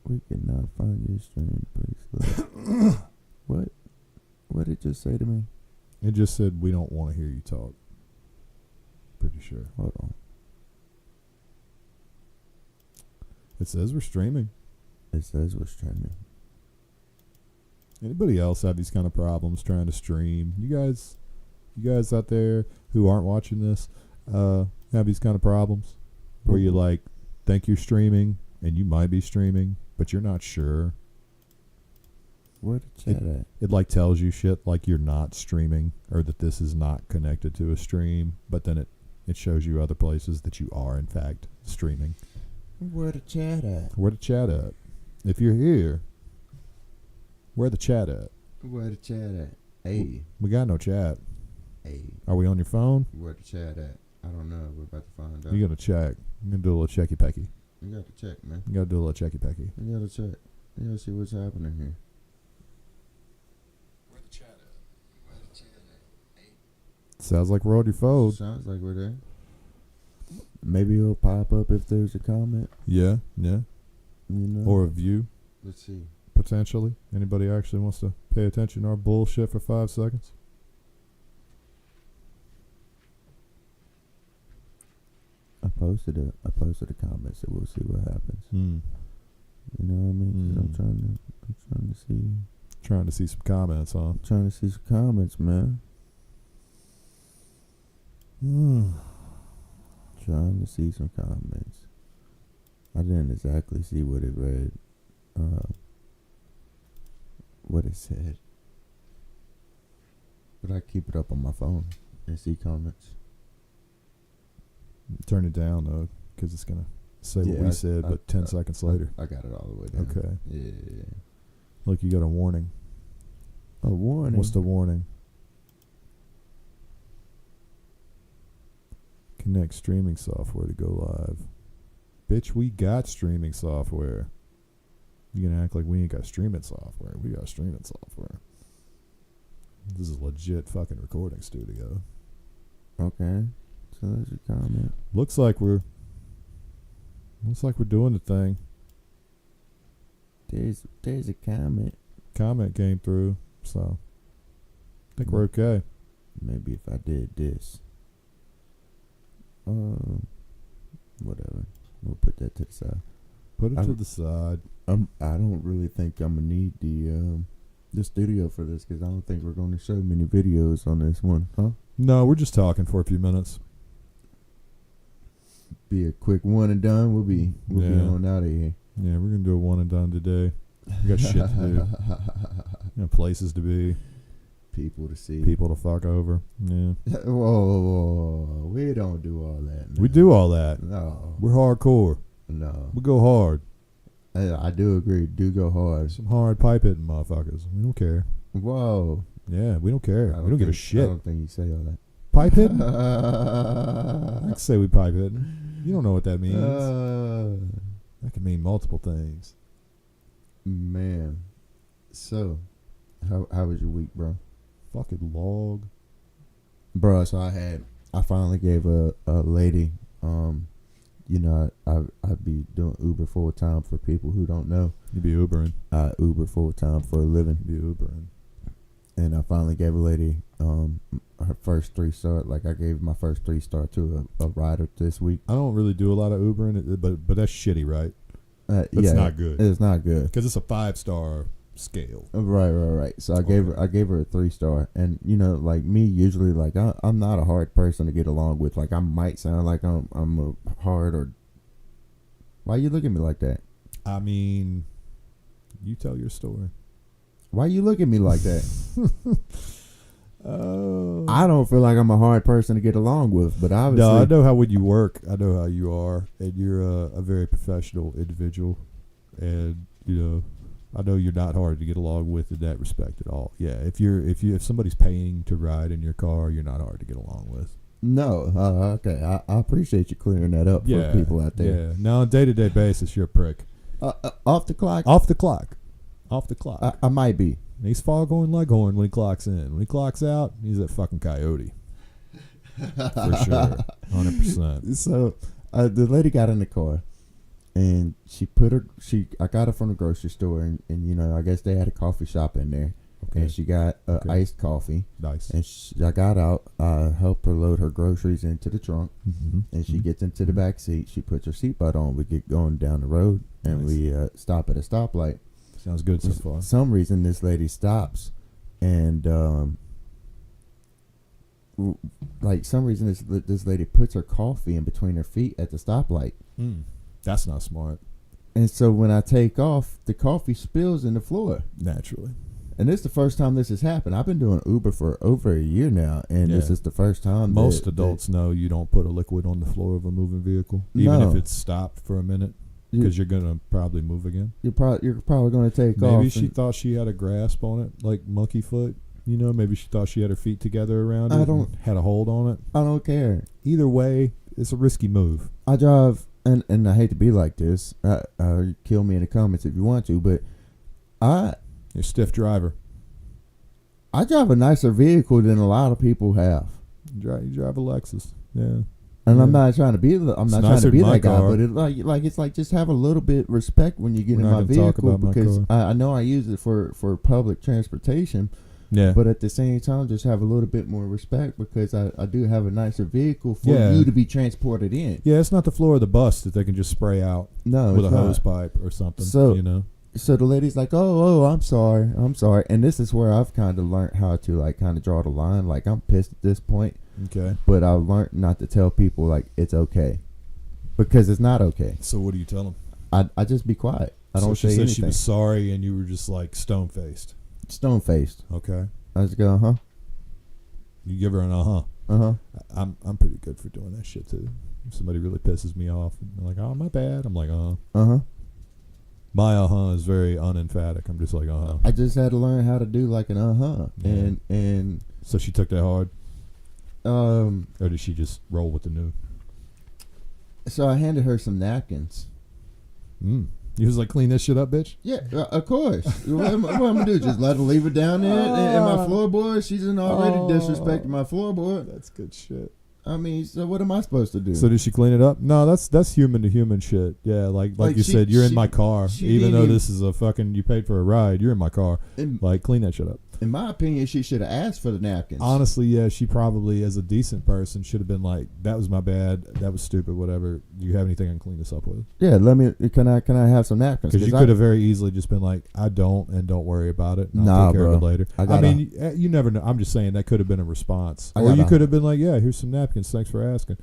We cannot find your stream. Please look. What? What did it just say to me? It just said we don't want to hear you talk. Pretty sure. Hold on. It says we're streaming. It says we're streaming. Anybody else have these kind of problems trying to stream? You guys out there who aren't watching this, have these kind of problems where you like think you're streaming and you might be streaming, but you're not sure. Where the chat at? It like tells you shit like you're not streaming or that this is not connected to a stream, but then it shows you other places that you are in fact streaming. Where the chat at? Where the chat at? If you're here, where the chat at? Where the chat at? Hey. We got no chat. Hey. Are we on your phone? Where the chat at? I don't know. We're about to find out. You gotta check. You gotta do a little checky pecky. You got to check, man. You gotta do a little checky pecky. You got to check. You got to see what's happening here. Where the chat at? Where the chat at? Hey. Sounds like we're on your phone. Sounds like we're there. Maybe it'll pop up if there's a comment. Yeah. You know. Or a view, Let's see. potentially. Anybody actually wants to pay attention to our bullshit for 5 seconds? I posted a comment, so we'll see what happens. Hmm. You know what I mean? 'Cause Hmm. I'm trying to see. Trying to see some comments, huh? Trying to see some comments, man. Trying to see some comments. I didn't exactly see what it read. What it said. But I keep it up on my phone and see comments. Turn it down, though, because it's going to say what Yeah, we said, but 10 seconds later. I got it all the way down. Okay. Yeah. Look, you got a warning. A warning. What's the warning? Connect streaming software to go live. Bitch, we got streaming software. You gonna act like we ain't got streaming software. We got streaming software. This is a legit fucking recording studio. Okay. So there's a comment. Looks like we're doing the thing. There's a comment. Comment came through, so I think we're okay. Maybe if I did this. Whatever. We'll put that to the side. Put it to the side. I don't really think I'm gonna need the studio for this because I don't think we're going to show many videos on this one, huh? No, we're just talking for a few minutes. Be a quick one and done. We'll be on out of here. Yeah, we're gonna do a one and done today. We got shit to do. Places to be. People to see. People to fuck over. Yeah. Whoa. We don't do all that. No. We do all that. No. We're hardcore. No. We go hard. I do agree. Do go hard. Some hard pipe hitting motherfuckers. We don't care. Whoa. Yeah, we don't care. We don't give a shit. I don't think you say all that. Pipe hitting? I can say we pipe hitting. You don't know what that means. That can mean multiple things. Man. So, how was your week, bro? Fucking log. Bro, so I finally gave a lady, I'd be doing Uber full time for people who don't know. You be Ubering. I Uber full time for a living. You be Ubering. And I finally gave a lady her first 3-star. Like I gave my first 3-star to a rider this week. I don't really do a lot of Ubering, but that's shitty, right? It's not good. It's not good because it's a 5-star scale. Right. So I gave her a 3-star, and like me, usually like I'm not a hard person to get along with. Like I might sound like I'm a hard or. Why you look at me like that? I mean, you tell your story. Why you look at me like that? Oh. I don't feel like I'm a hard person to get along with, but obviously, no, I know how when you work. I know how you are, and you're a very professional individual, and I know you're not hard to get along with in that respect at all. Yeah, if somebody's paying to ride in your car, you're not hard to get along with. No, okay, I appreciate you clearing that up for people out there. Yeah, now on a day-to-day basis, you're a prick. Off the clock. Off the clock. I might be. He's foghorn leghorn when he clocks in. When he clocks out, he's a fucking coyote. For sure. 100%. So the lady got in the car, and I got her from the grocery store, and you know, I guess they had a coffee shop in there, Okay. and she got iced coffee, Nice. and I got out, helped her load her groceries into the trunk, Mm-hmm. and she gets into the back seat. She puts her seatbelt on. We get going down the road, and Nice. we stop at a stoplight. Sounds good so For far. some reason, this lady stops, and some reason this lady puts her coffee in between her feet at the stoplight. That's not smart. And so when I take off, the coffee spills in the floor. Naturally. And this is the first time this has happened. I've been doing Uber for over a year now, and this Yeah. is the first time. Most adults know you don't put a liquid on the floor of a moving vehicle, even No. if it's stopped for a minute, because you're gonna probably move again. you're probably going to take off. Maybe she and thought she had a grasp on it, like monkey foot. You know, maybe she thought she had her feet together around it. I and don't- had a hold on it. I don't care. Either way, it's a risky move. I drive, and I hate to be like this. Kill me in the comments if you want to, but I You're a stiff driver. drive a nicer vehicle than a lot of people have. You drive a Lexus. Yeah. And Yeah. I'm not trying to be It's trying to nicer be than my that guy, car. but it's like just have a little bit respect when you get We're in not my gonna talk vehicle, about my because car. I know I use it for public transportation, Yeah. but at the same time just have a little bit more respect, because I do have a nicer vehicle for Yeah. you to be transported in. Yeah, it's not the floor of the bus that they can just spray out No, with a it's not. hose pipe or something. So- you know. So the lady's like, oh, I'm sorry, and this is where I've kind of learned how to like kind of draw the line. Like, I'm pissed at this point, Okay. but I've learned not to tell people like it's okay, because it's not okay. So what do you tell them? I just be quiet. I So don't she say said anything. she was sorry, and you were just like stone faced. Stone faced. Okay. I just go, uh-huh, You give her an uh-huh. uh-huh. I'm pretty good for doing that shit too. If somebody really pisses me off, and they're like, "Oh, my bad," I'm like, "Uh." Uh-huh. My uh-huh is very unemphatic. I'm just like, "Uh-huh." I just had to learn how to do like an uh-huh. Yeah. And So she took that hard, um or did she just roll with the new? so I handed her some napkins. He was like, "Clean this shit up, bitch." Yeah, of course. what am I gonna do? Just let her leave it down there in my floorboard? She's already disrespecting my floorboard. That's good shit. I mean, so what am I supposed to do? So did she clean it up? No, that's human to human shit. Yeah, like Like you she- said, you're in she- my car. she Even didn't though even- this is a fucking, you paid for a ride, you're in my car. in, Like, clean that shit up. in my opinion, she should have asked for the napkins. Honestly, yeah, she probably, as a decent person, should have been like, "That was my bad. That was stupid. Whatever. Do you have anything I can clean this up with?" Yeah, can I have some napkins? Because you I- could have very easily just been like, "I don't, and don't worry about it. And I'll Nah, take care of it bro. later." I I gotta- mean, you never know. I'm just saying that could have been a response, I or you gotta- could have been like, "Yeah, here's some napkins. Thanks for asking."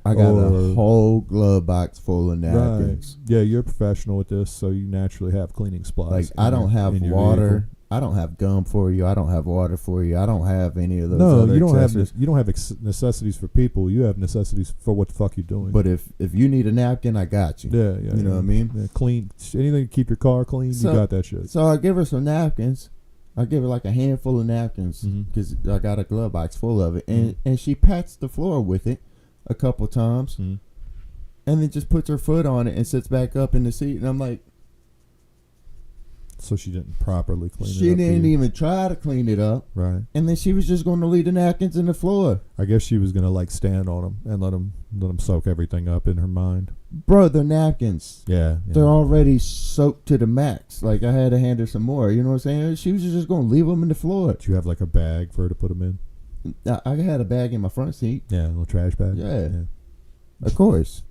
I got a or- whole glove box full of Right. napkins. Yeah, you're a professional with this, so you naturally have cleaning supplies. Like, in I don't your- have in your water. vehicle. I don't have gum for you. I don't have water for you. I don't have any of those. No, other you don't accessories. have necessities for people. You have necessities for what the fuck you're doing. But if you need a napkin, I got you. yeah, yeah, You know what I mean? Yeah, clean anything to keep your car clean. So- you got that shit. So I give her some napkins. I give her like a handful of napkins Mhm. because I got a glove box full of it, and she pats the floor with it a couple times, Mhm. and then just puts her foot on it and sits back up in the seat. And I'm like, So she didn't properly clean it she up. didn't for you. even try to clean it up, Right. and then she was just going to leave the napkins in the floor. I guess she was gonna like stand on them and let them soak everything up in her mind. Bro, they're napkins. Yeah. They're already soaked to the max. Like, I had to hand her some more. You know what I'm saying? She was just going to leave them in the floor. Did you have like a bag for her to put them in? I had a bag in my front seat. Yeah, a little trash bag. Yeah. Of course.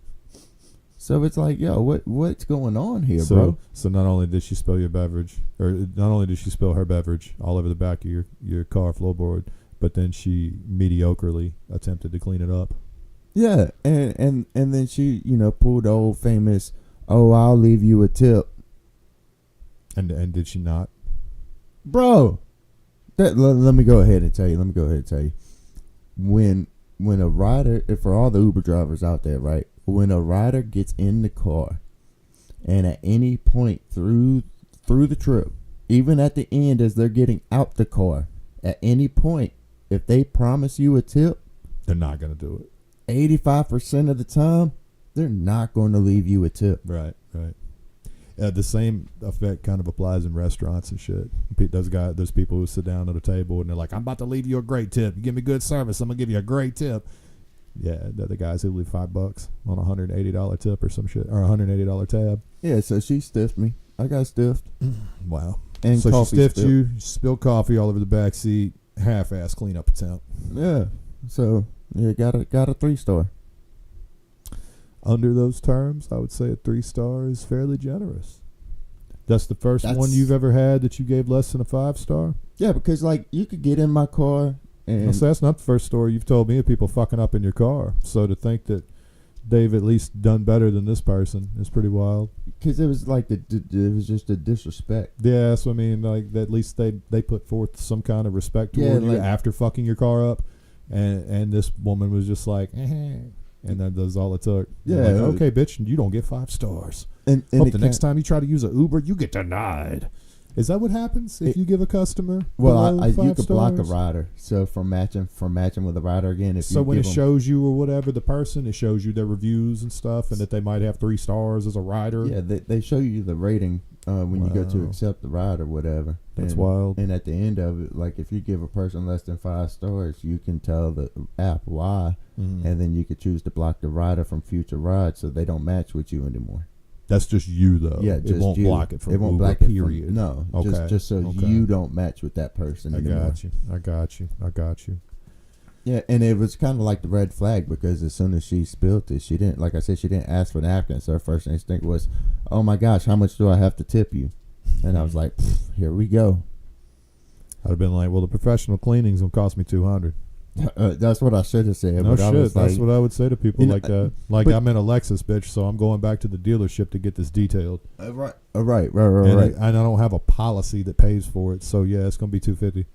So it's like, yo, what's going on here, So, bro? so not only did she spill your beverage, or not only did she spill her beverage all over the back of your car floorboard, but then she mediocrely attempted to clean it up. Yeah, and then she, pulled the old famous, "Oh, I'll leave you a tip," And did she not? bro. Let me go ahead and tell you. When a rider, for all the Uber drivers out there, right? When a rider gets in the car, and at any point through the trip, even at the end as they're getting out the car, at any point, if they promise you a tip, They're not gonna do it. 85% of the time, they're not going to leave you a tip. Right. The same effect kind of applies in restaurants and shit. Those people who sit down at a table and they're like, "I'm about to leave you a great tip. You give me good service, I'm gonna give you a great tip." Yeah, the guys who leave $5 on a $180 tip or some shit, or a $180 tab. Yeah, so she stiffed me. I got stiffed. Wow. And So she coffee stiffed spilled. you, spilled coffee all over the back seat, half-ass cleanup attempt. Yeah. So yeah, got a 3-star. Under those terms, I would say a 3-star is fairly generous. That's the first one That's- you've ever had that you gave less than a 5-star? Yeah, because like you could get in my car and So that's not the first story you've told me of people fucking up in your car. So to think that they've at least done better than this person is pretty wild. because it was like it was just a disrespect. Yeah, so I mean, like at least they put forth some kind of respect Yeah, toward you like- after fucking your car up, and this woman was just like, and that's all it took. Yeah. Like, okay, bitch, you don't get 5 stars. And Hope it the next can't- time you try to use an Uber, you get denied. Is that what happens if you give a customer? Well, below you 5 could block a stars? rider. So from matching with a rider again, if So you when give it 'em- shows you or whatever the person, it shows you their reviews and stuff, and that they might have 3 stars as a rider. yeah, they show you the rating when you go to Wow. accept the ride or whatever. That's and, wild. And at the end of it, like if you give a person less than 5 stars, you can tell the app why, Mhm. and then you could choose to block the rider from future rides so they don't match with you anymore. That's just you though. Yeah, it just won't you. block it from It won't Uber, block it from- period. no, Okay. just so Okay. you don't match with that person I anymore. got you. I got you. Yeah, and it was kind of like the red flag because as soon as she spilled it, she didn't, like I said, she didn't ask for napkins. So her first instinct was, "Oh my gosh, how much do I have to tip you?" And I was like, "Here we go." I'd have been like, well, the professional cleaning's gonna cost me $200. That's what I should have said. No but I shit. was That's like, what I would say to people You know, like that. Like, but- I'm in a Lexus, bitch, so I'm going back to the dealership to get this detailed. right, And, right. and I don't have a policy that pays for it, so yeah, it's gonna be $250.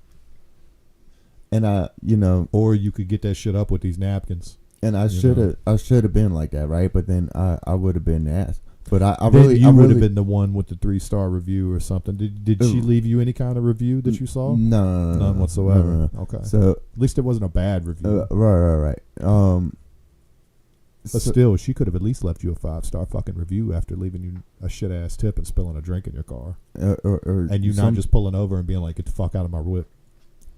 And Or you could get that shit up with these napkins. and I You know. should have been like that, right? But then I would have been asked. But I Then really, you I would really, have been the one with the 3-star review or something. Did she Ooh. leave you any kind of review that you saw? No, None whatsoever. no. Okay. So At least it wasn't a bad review. right. But still, she could have at least left you a 5-star fucking review after leaving you a shit ass tip and spilling a drink in your car, and you not just pulling over and being like, "Get the fuck out of my whip."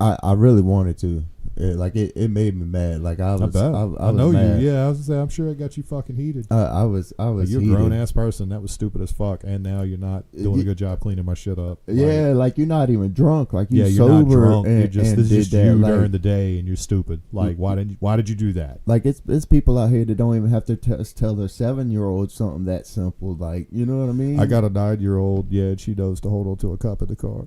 I really wanted to. It made me mad. Like I I was, bet. I I was know mad. you. Yeah, I was gonna say, I'm sure it got you fucking heated. I was Like, you're a heated. grown ass person. That was stupid as fuck, and now you're not doing a Ye- good job cleaning my shit up. Yeah, like you're not even drunk. Like you yeah, you're sober not drunk. and, You're just and this did is just that. you Like, during the day, and you're stupid. Like, why did you do that? like it's people out here that don't even have to tell their 7-year-old something that simple. Like, you know what I mean? I got a 9-year-old. Yeah, and she knows to hold on to a cup in the car,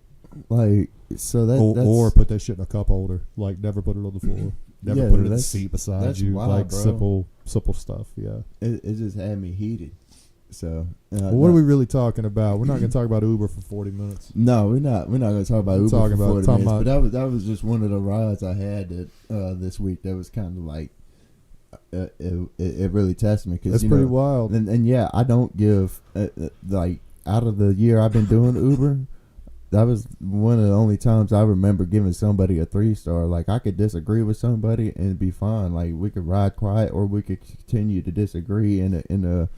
like so that that's, or put that shit in a cup holder. Like, never put it on the floor. Never Yeah, put it in the that's- seat beside that's you. wild, Like bro. simple stuff. Yeah. it just had me heated. So Well, what are we really talking about? We're not going to talk about Uber for 40 minutes. No, we're not going to talk about We're Uber talking for about- 40 talking minutes. about- But that was just one of the rides I had that this week. That was kind of like it really tested me because That's pretty wild. And yeah, I don't give like out of the year I've been doing Uber. That was one of the only times I remember giving somebody a 3-star. Like I could disagree with somebody and be fine. Like we could ride quiet, or we could continue to disagree in a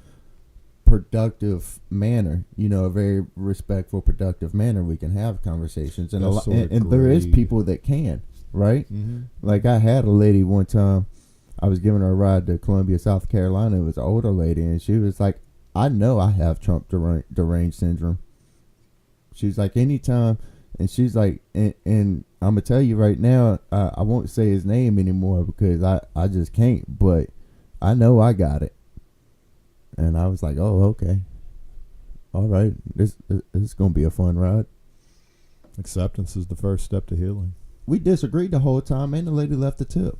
productive manner. You know, a very respectful, productive manner. We can have conversations, and That's sort of and there is great. people that can, right? Mm-hmm. Like I had a lady one time. I was giving her a ride to Columbia, South Carolina. It was an older lady, and she was like, "I know I have Trump deranged syndrome." She's like, anytime, and she's like, and I'm gonna tell you right now, I won't say his name anymore because I just can't. But I know I got it, and I was like, oh, okay, all right, this is gonna be a fun ride. Acceptance is the first step to healing. We disagreed the whole time, and the lady left a tip.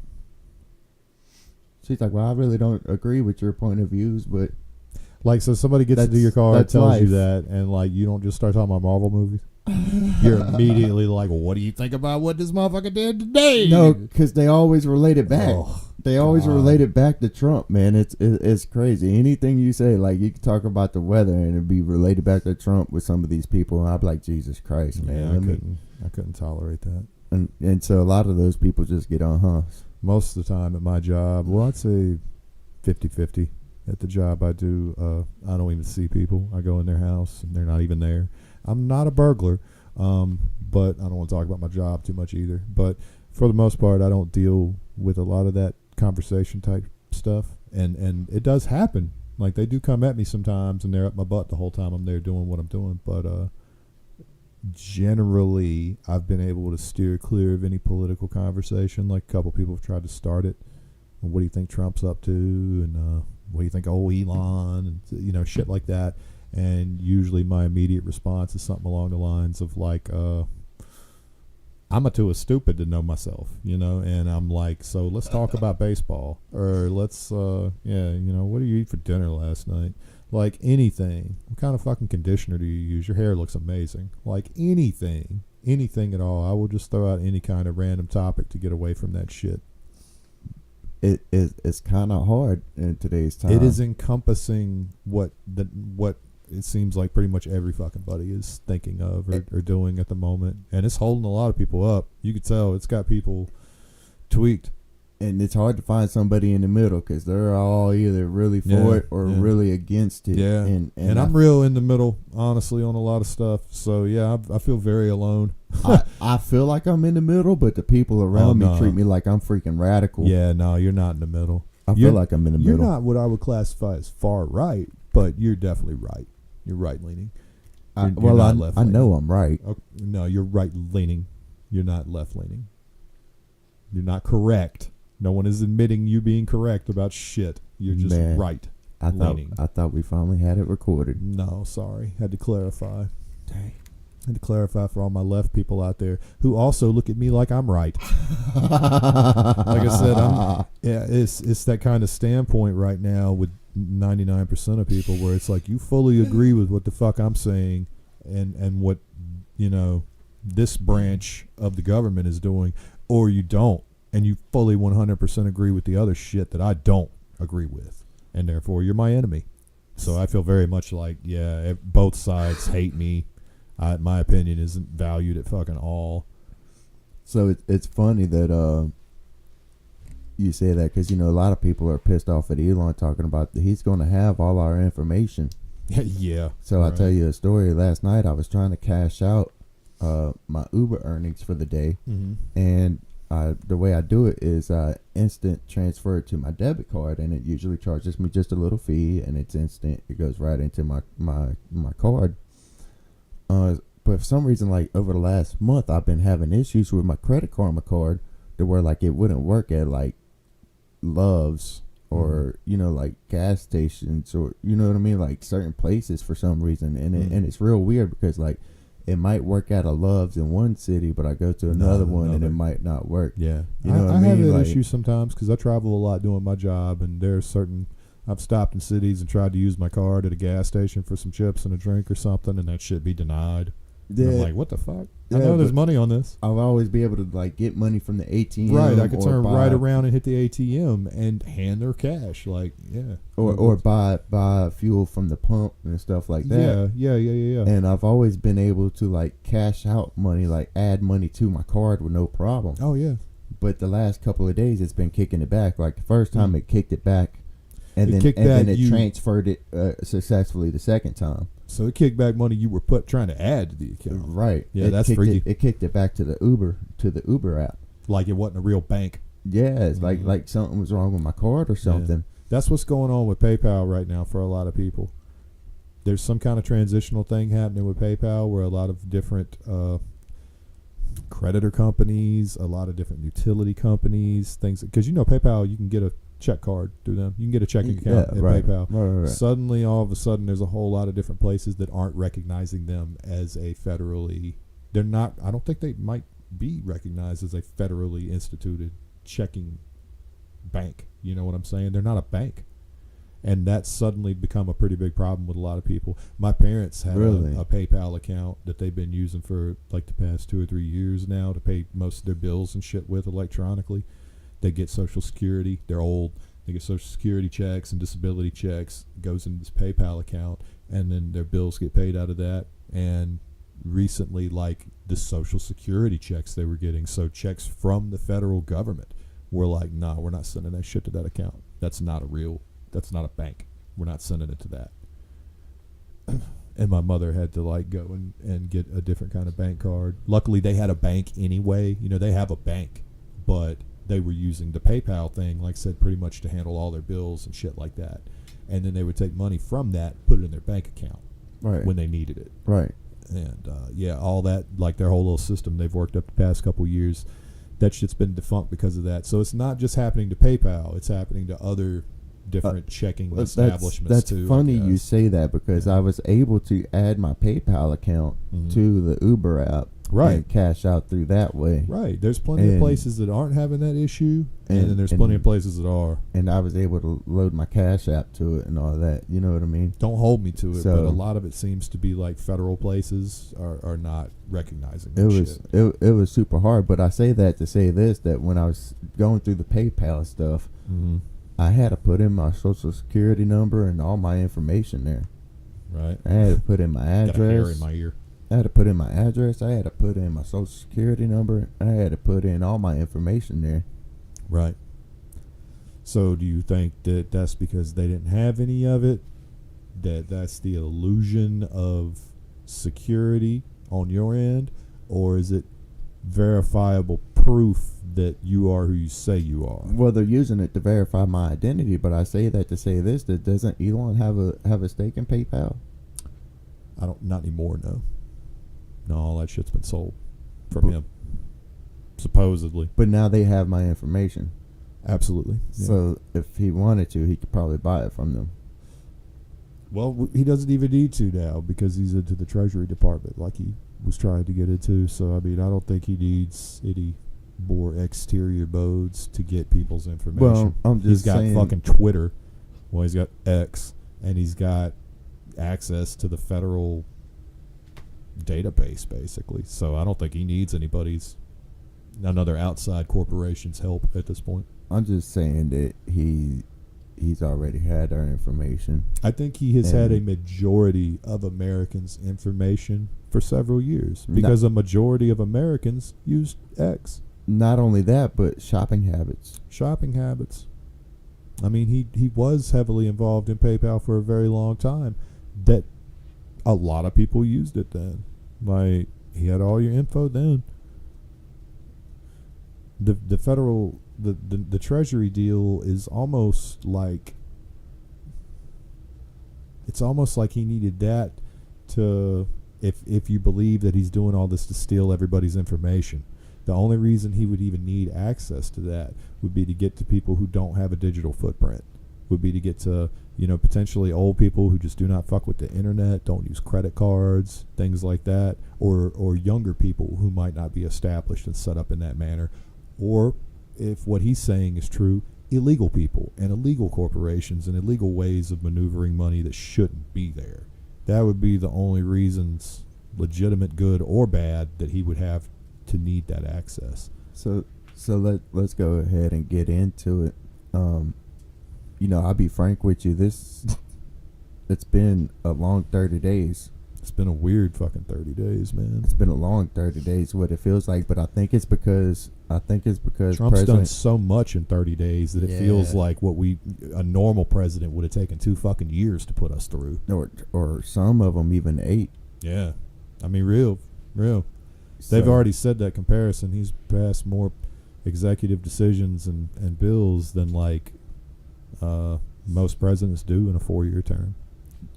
She's like, well, I really don't agree with your point of views, but Like, so somebody gets into That's- your car and that's tells you life. that, and like you don't just start talking about Marvel movies. You're immediately like, well, what do you think about what this motherfucker did today? no, because they always relate it back. Oh, They always God. relate it back to Trump, man. It's crazy. Anything you say, like you can talk about the weather and it'd be related back to Trump with some of these people, and I'd be like, Jesus Christ, man. I couldn't tolerate that. And so a lot of those people just get on, huh? Most of the time at my job, well, I'd say 50-50. At the job I do, I don't even see people. I go in their house and they're not even there. I'm not a burglar, but I don't want to talk about my job too much either. But for the most part, I don't deal with a lot of that conversation type stuff, and it does happen. Like they do come at me sometimes, and they're up my butt the whole time I'm there doing what I'm doing. But generally, I've been able to steer clear of any political conversation. Like a couple people have tried to start it. And what do you think Trump's up to? And what do you think? Oh, Elon, and shit like that. And usually, my immediate response is something along the lines of like, I'm too stupid to know myself, and I'm like, so let's talk about baseball, or let's, what did you eat for dinner last night? Like anything. What kind of fucking conditioner do you use? Your hair looks amazing. Like anything at all. I will just throw out any kind of random topic to get away from that shit. It's kind of hard in today's time. It is encompassing what it seems like pretty much every fucking buddy is thinking of or doing at the moment. And it's holding a lot of people up. You could tell it's got people tweaked. And it's hard to find somebody in the middle because they're all either really for it or really against it. Yeah. And I'm real in the middle, honestly, on a lot of stuff. So, yeah, I feel very alone. I feel like I'm in the middle, but the people around me treat me like I'm freaking radical. Yeah, no, you're not in the middle. I feel like I'm in the middle. You're not what I would classify as far right, but you're definitely right. You're right leaning. I know I'm right. Okay, no, you're right leaning. You're not left leaning. You're not correct. No one is admitting you being correct about shit. You're just right leaning. I thought we finally had it recorded. No, sorry. Had to clarify. Dang. Had to clarify for all my left people out there who also look at me like I'm right. Like I said, it's that kind of standpoint right now with 99% of people where it's like you fully agree with what the fuck I'm saying and what this branch of the government is doing, or you don't, and you fully 100% agree with the other shit that I don't agree with, and therefore you're my enemy. So I feel very much like both sides hate me. My opinion isn't valued at fucking all. So it's funny that you say that because a lot of people are pissed off at Elon talking about that he's going to have all our information. Yeah. So I'll tell you a story. Last night I was trying to cash out my Uber earnings for the day, and the way I do it is instant transfer it to my debit card, and it usually charges me just a little fee, and it's instant. It goes right into my card. But for some reason, like over the last month, I've been having issues with my Credit Karma card to where like it wouldn't work at like Love's or like gas stations or what I mean, like certain places for some reason, and it's real weird because like it might work at a Love's in one city, but I go to another one and it might not work. Yeah, you know what I mean? have that like, issue sometimes because I travel a lot doing my job, and there's certain. I've stopped in cities and tried to use my card at a gas station for some chips and a drink or something, and that shit be denied. Yeah. I'm like, what the fuck? I know there's money on this. I'll always be able to like get money from the ATM. Right, I could turn right around and hit the ATM and hand their cash. Like, yeah. Or buy fuel from the pump and stuff like that. Yeah. And I've always been able to like cash out money, like add money to my card with no problem. Oh yeah. But the last couple of days, it's been kicking it back. Like the first time it kicked it back. And then it transferred it successfully the second time. So it kicked back money you were trying to add to the account. Right. Yeah, that's freaky. It kicked it back to the Uber app. Like it wasn't a real bank. Yeah, it's like something was wrong with my card or something. Yeah. That's what's going on with PayPal right now for a lot of people. There's some kind of transitional thing happening with PayPal where a lot of different creditor companies, a lot of different utility companies, things because PayPal, you can get a check card through them. You can get a checking account at PayPal. Right. Suddenly, all of a sudden, there's a whole lot of different places that aren't recognizing them as a federally. They're not. I don't think they might be recognized as a federally instituted checking bank. You know what I'm saying? They're not a bank, and that's suddenly become a pretty big problem with a lot of people. My parents have a PayPal account that they've been using for like the past 2 or 3 years now to pay most of their bills and shit with electronically. They get Social Security. They're old. They get Social Security checks and disability checks. It goes into this PayPal account, and then their bills get paid out of that. And recently, like the Social Security checks they were getting, so checks from the federal government, were like, nah, we're not sending that shit to that account. That's not a bank. We're not sending it to that. And my mother had to like go and get a different kind of bank card. Luckily, they had a bank anyway. They have a bank, but they were using the PayPal thing, like I said, pretty much to handle all their bills and shit like that. And then they would take money from that, put it in their bank account Right. when they needed it. Right. And all that, like their whole little system they've worked up the past couple years, that shit's been defunct because of that. So it's not just happening to PayPal; it's happening to other different checking establishments that's too. funny you say that, because I was able to add my PayPal account to the Uber app, Right. and cash out through that way. Right. There's plenty of And- places that aren't having that issue, and and- then there's and- plenty of places that are. And I was able to load my Cash App to it and all that. You know what I mean? Don't hold me to it, So- but a lot of it seems to be like federal places are not recognizing It that was shit. it was super hard, but I say that to say this, that when I was going through the PayPal stuff, Mm-hmm. I had to put in my social security number and all my information there. Right. I had to put in my Got a hair address. in my ear. I had to put in my address. I had to put in my social security number. I had to put in all my information there. Right. So do you think that that's because they didn't have any of it? That's the illusion of security on your end? Or is it verifiable proof that you are who you say you are? Well, they're using it to verify my identity, but I say that to say this: that doesn't Elon have a stake in PayPal? Not anymore, no. No, all that shit's been sold from But- him. Supposedly. But now they have my information. Absolutely. Yeah. So if he wanted to, he could probably buy it from them. Well, he doesn't even need to now because he's into the Treasury Department like he was trying to get into. So, I mean, I don't think he needs any more exterior modes to get people's information. Well, I'm just he's got saying- fucking Twitter. Well, he's got X, and he's got access to the federal database, basically. So I don't think he needs another outside corporation's help at this point. I'm just saying that he's already had our information. I think he has had a And- majority of Americans' information for several years because a majority of Americans use X. Not only that, but shopping habits. Shopping habits. I mean, he was heavily involved in PayPal for a very long time. That a lot of people used it then. Like, he had all your info then. The federal the Treasury deal is almost like, it's almost like he needed that to, if you believe that he's doing all this to steal everybody's information. The only reason he would even need access to that would be to get to people who don't have a digital footprint, would be to get to, potentially old people who just do not fuck with the internet, don't use credit cards, things like that, or younger people who might not be established and set up in that manner, or, if what he's saying is true, illegal people and illegal corporations and illegal ways of maneuvering money that shouldn't be there. That would be the only reasons, legitimate, good or bad, that he would have to need that access. So let's go ahead and get into it. I'll be frank with you. It's been a long 30 days. It's been a weird fucking 30 days, man. It's been a long 30 days, what it feels like, but I think it's because Trump's President, done so much in 30 days that it feels Yeah. like a normal president would have taken 2 fucking years to put us through. or some of them even 8. Yeah. I mean, real. They've So- already said that comparison. He's passed more executive decisions and bills than most presidents do in a 4-year term.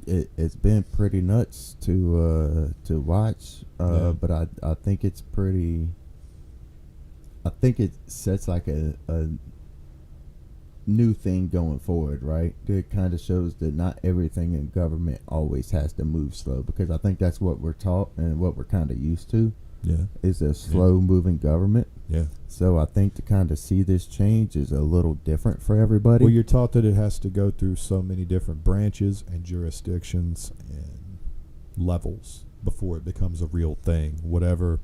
It's been pretty nuts to watch, Yeah. but I think it's pretty. I think it sets like a new thing going forward, right? It kind of shows that not everything in government always has to move slow, because I think that's what we're taught and what we're kind of used to Yeah. is a slow moving government. Yeah. So I think to kind of see this change is a little different for everybody. Well, you're taught that it has to go through so many different branches and jurisdictions and levels before it becomes a real thing. Whatever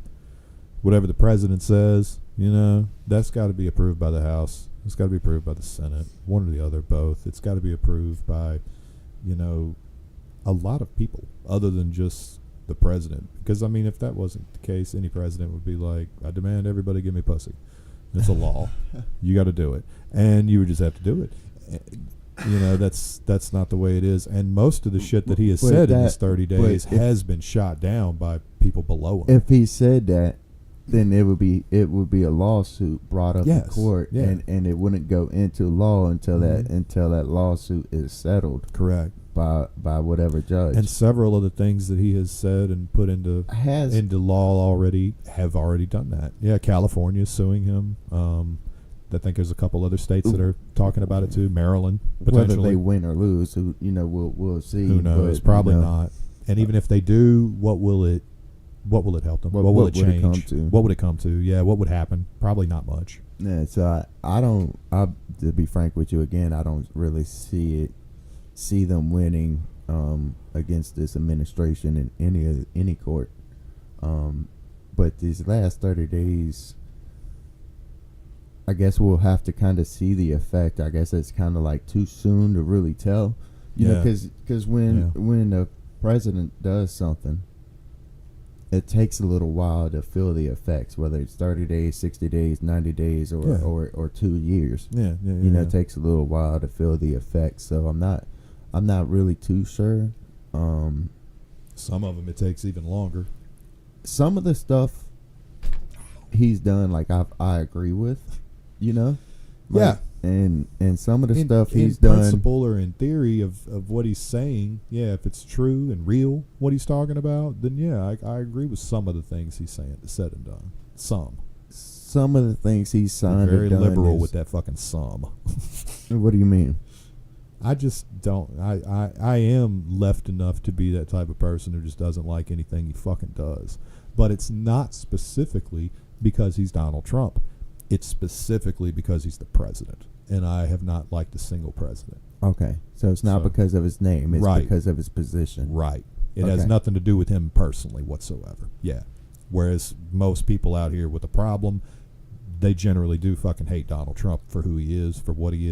the president says, that's got to be approved by the House. It's got to be approved by the Senate. One or the other, both. It's got to be approved by, a lot of people other than just the president. Because, I mean, if that wasn't the case, any president would be like, I demand everybody give me pussy. It's a law. You got to do it. And you would just have to do it. That's not the way it is. And most of the shit that he has But said in that- this 30 but days if- has been shot down by people below him. If he said that, then it would be a lawsuit brought up Yes, in court, yeah. and it wouldn't go into law until that lawsuit is settled Correct. by whatever judge. And several of the things that he has said and put into law already have already done that. Yeah, California is suing him. I think there's a couple other states that are talking about it too. Maryland, whether potentially. they win or lose, we'll see. Who knows? But, Probably not. And even if they do, what will it help them? What will it change? Would it come to? What would it come to? Yeah, what would happen? Probably not much. Yeah, so to be frank with you again, I don't really see them winning against this administration in any court. But these last 30 days, I guess we'll have to kind of see the effect. I guess it's kind of like too soon to really tell, know, because when the president does something, it takes a little while to feel the effects, whether it's 30 days, 60 days, 90 days, or 2 years. It takes a little while to feel the effects. So I'm not really too sure. Some of them it takes even longer. Some of the stuff he's done, like I agree with, Yeah. And some of the stuff he's in done, principle or in theory of what he's saying, if it's true and real what he's talking about, then I agree with some of the things he's said and done. Some of the things he's signed, very done liberal with that fucking some. What do you mean? I just don't. I am left enough to be that type of person who just doesn't like anything he fucking does. But it's not specifically because he's Donald Trump. It's specifically because he's the president. And I have not liked a single president. Okay. So it's not because of his name. It's Right. because of his position. Right. It has Okay. nothing to do with him personally whatsoever. Yeah. Whereas most people out here with a problem, they generally do fucking hate Donald Trump for who he is, for what he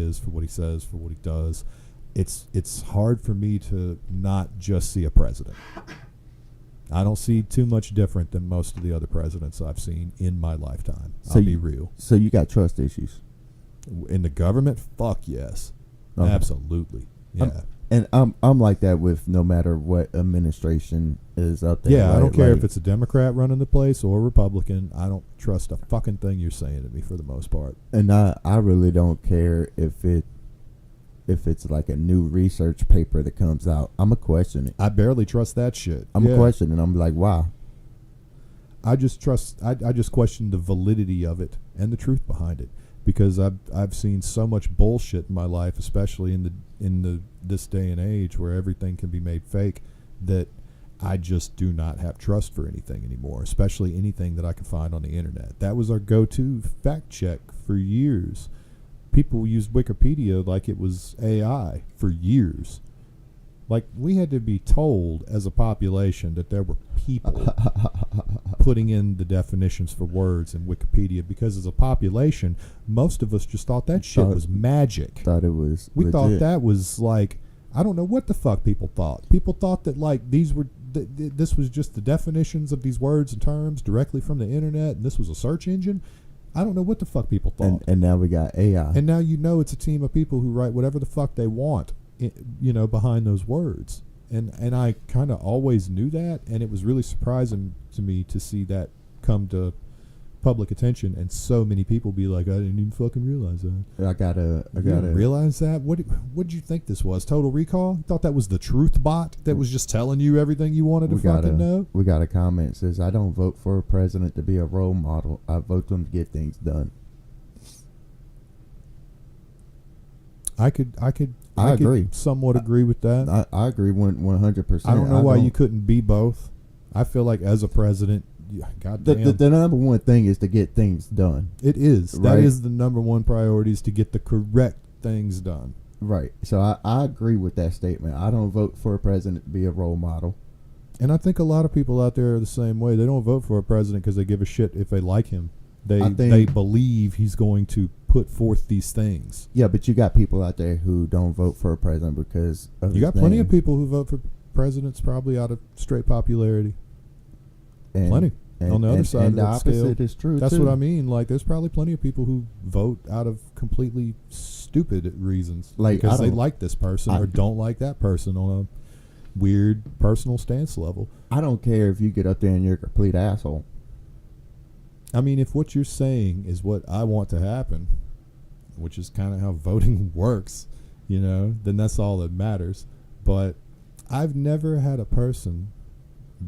says, for what he does. It's hard for me to not just see a president. I don't see too much different than most of the other presidents I've seen in my lifetime. So I'll be real. So you got trust issues. In the government, fuck yes. Okay. Absolutely. Yeah. And I'm like that with no matter what administration is up there. Yeah, I don't care like, if it's a Democrat running the place or a Republican. I don't trust a fucking thing you're saying to me for the most part. And I really don't care if it's like a new research paper that comes out. I'm a question it. I barely trust that shit. I'm a question and I'm like, why? I just question the validity of it and the truth behind it, because I've seen so much bullshit in my life, especially in this day and age where everything can be made fake, that I just do not have trust for anything anymore, especially anything that I can find on the internet. That was our go-to fact check for years. People used Wikipedia like it was AI for years. Like, we had to be told as a population that there were people putting in the definitions for words in Wikipedia, because as a population, most of us just thought that shit was magic. Thought it was We legit. thought that was like, I don't know what the fuck people thought. People thought that like these were this was just the definitions of these words and terms directly from the internet, and this was a search engine. I don't know what the fuck people thought. And now we got AI. And now it's a team of people who write whatever the fuck they want, behind those words. And I kind of always knew that, and it was really surprising to me to see that come to public attention, and so many people be like, I didn't even fucking realize that. I gotta realize that? What did you think this was? Total Recall? You thought that was the truth bot that was just telling you everything you wanted to fucking know? We got a comment that says, I don't vote for a president to be a role model. I vote them to get things done. I agree. Somewhat agree with that. I agree 100%. I don't know why you couldn't be both. I feel like as a president, goddamn, the number one thing is to get things done. it is. Right. That is the number one priority, is to get the correct things done. Right. So I agree with that statement. I don't vote for a president to be a role model. And I think a lot of people out there are the same way. They don't vote for a president because they give a shit if they like him. They believe he's going to put forth these things. Yeah, but you got people out there who don't vote for a president because of You got his plenty name. of people who vote for presidents probably out of straight popularity. And, Plenty. On the other side and of the that scale. opposite is true. That's too. what I mean. Like, there's probably plenty of people who vote out of completely stupid reasons, Like, because I they don't- like this person I- or don't like that person on a weird personal stance level. I don't care if you get up there and you're a complete asshole. I mean, if what you're saying is what I want to happen, which is kind of how voting works, then that's all that matters. But I've never had a person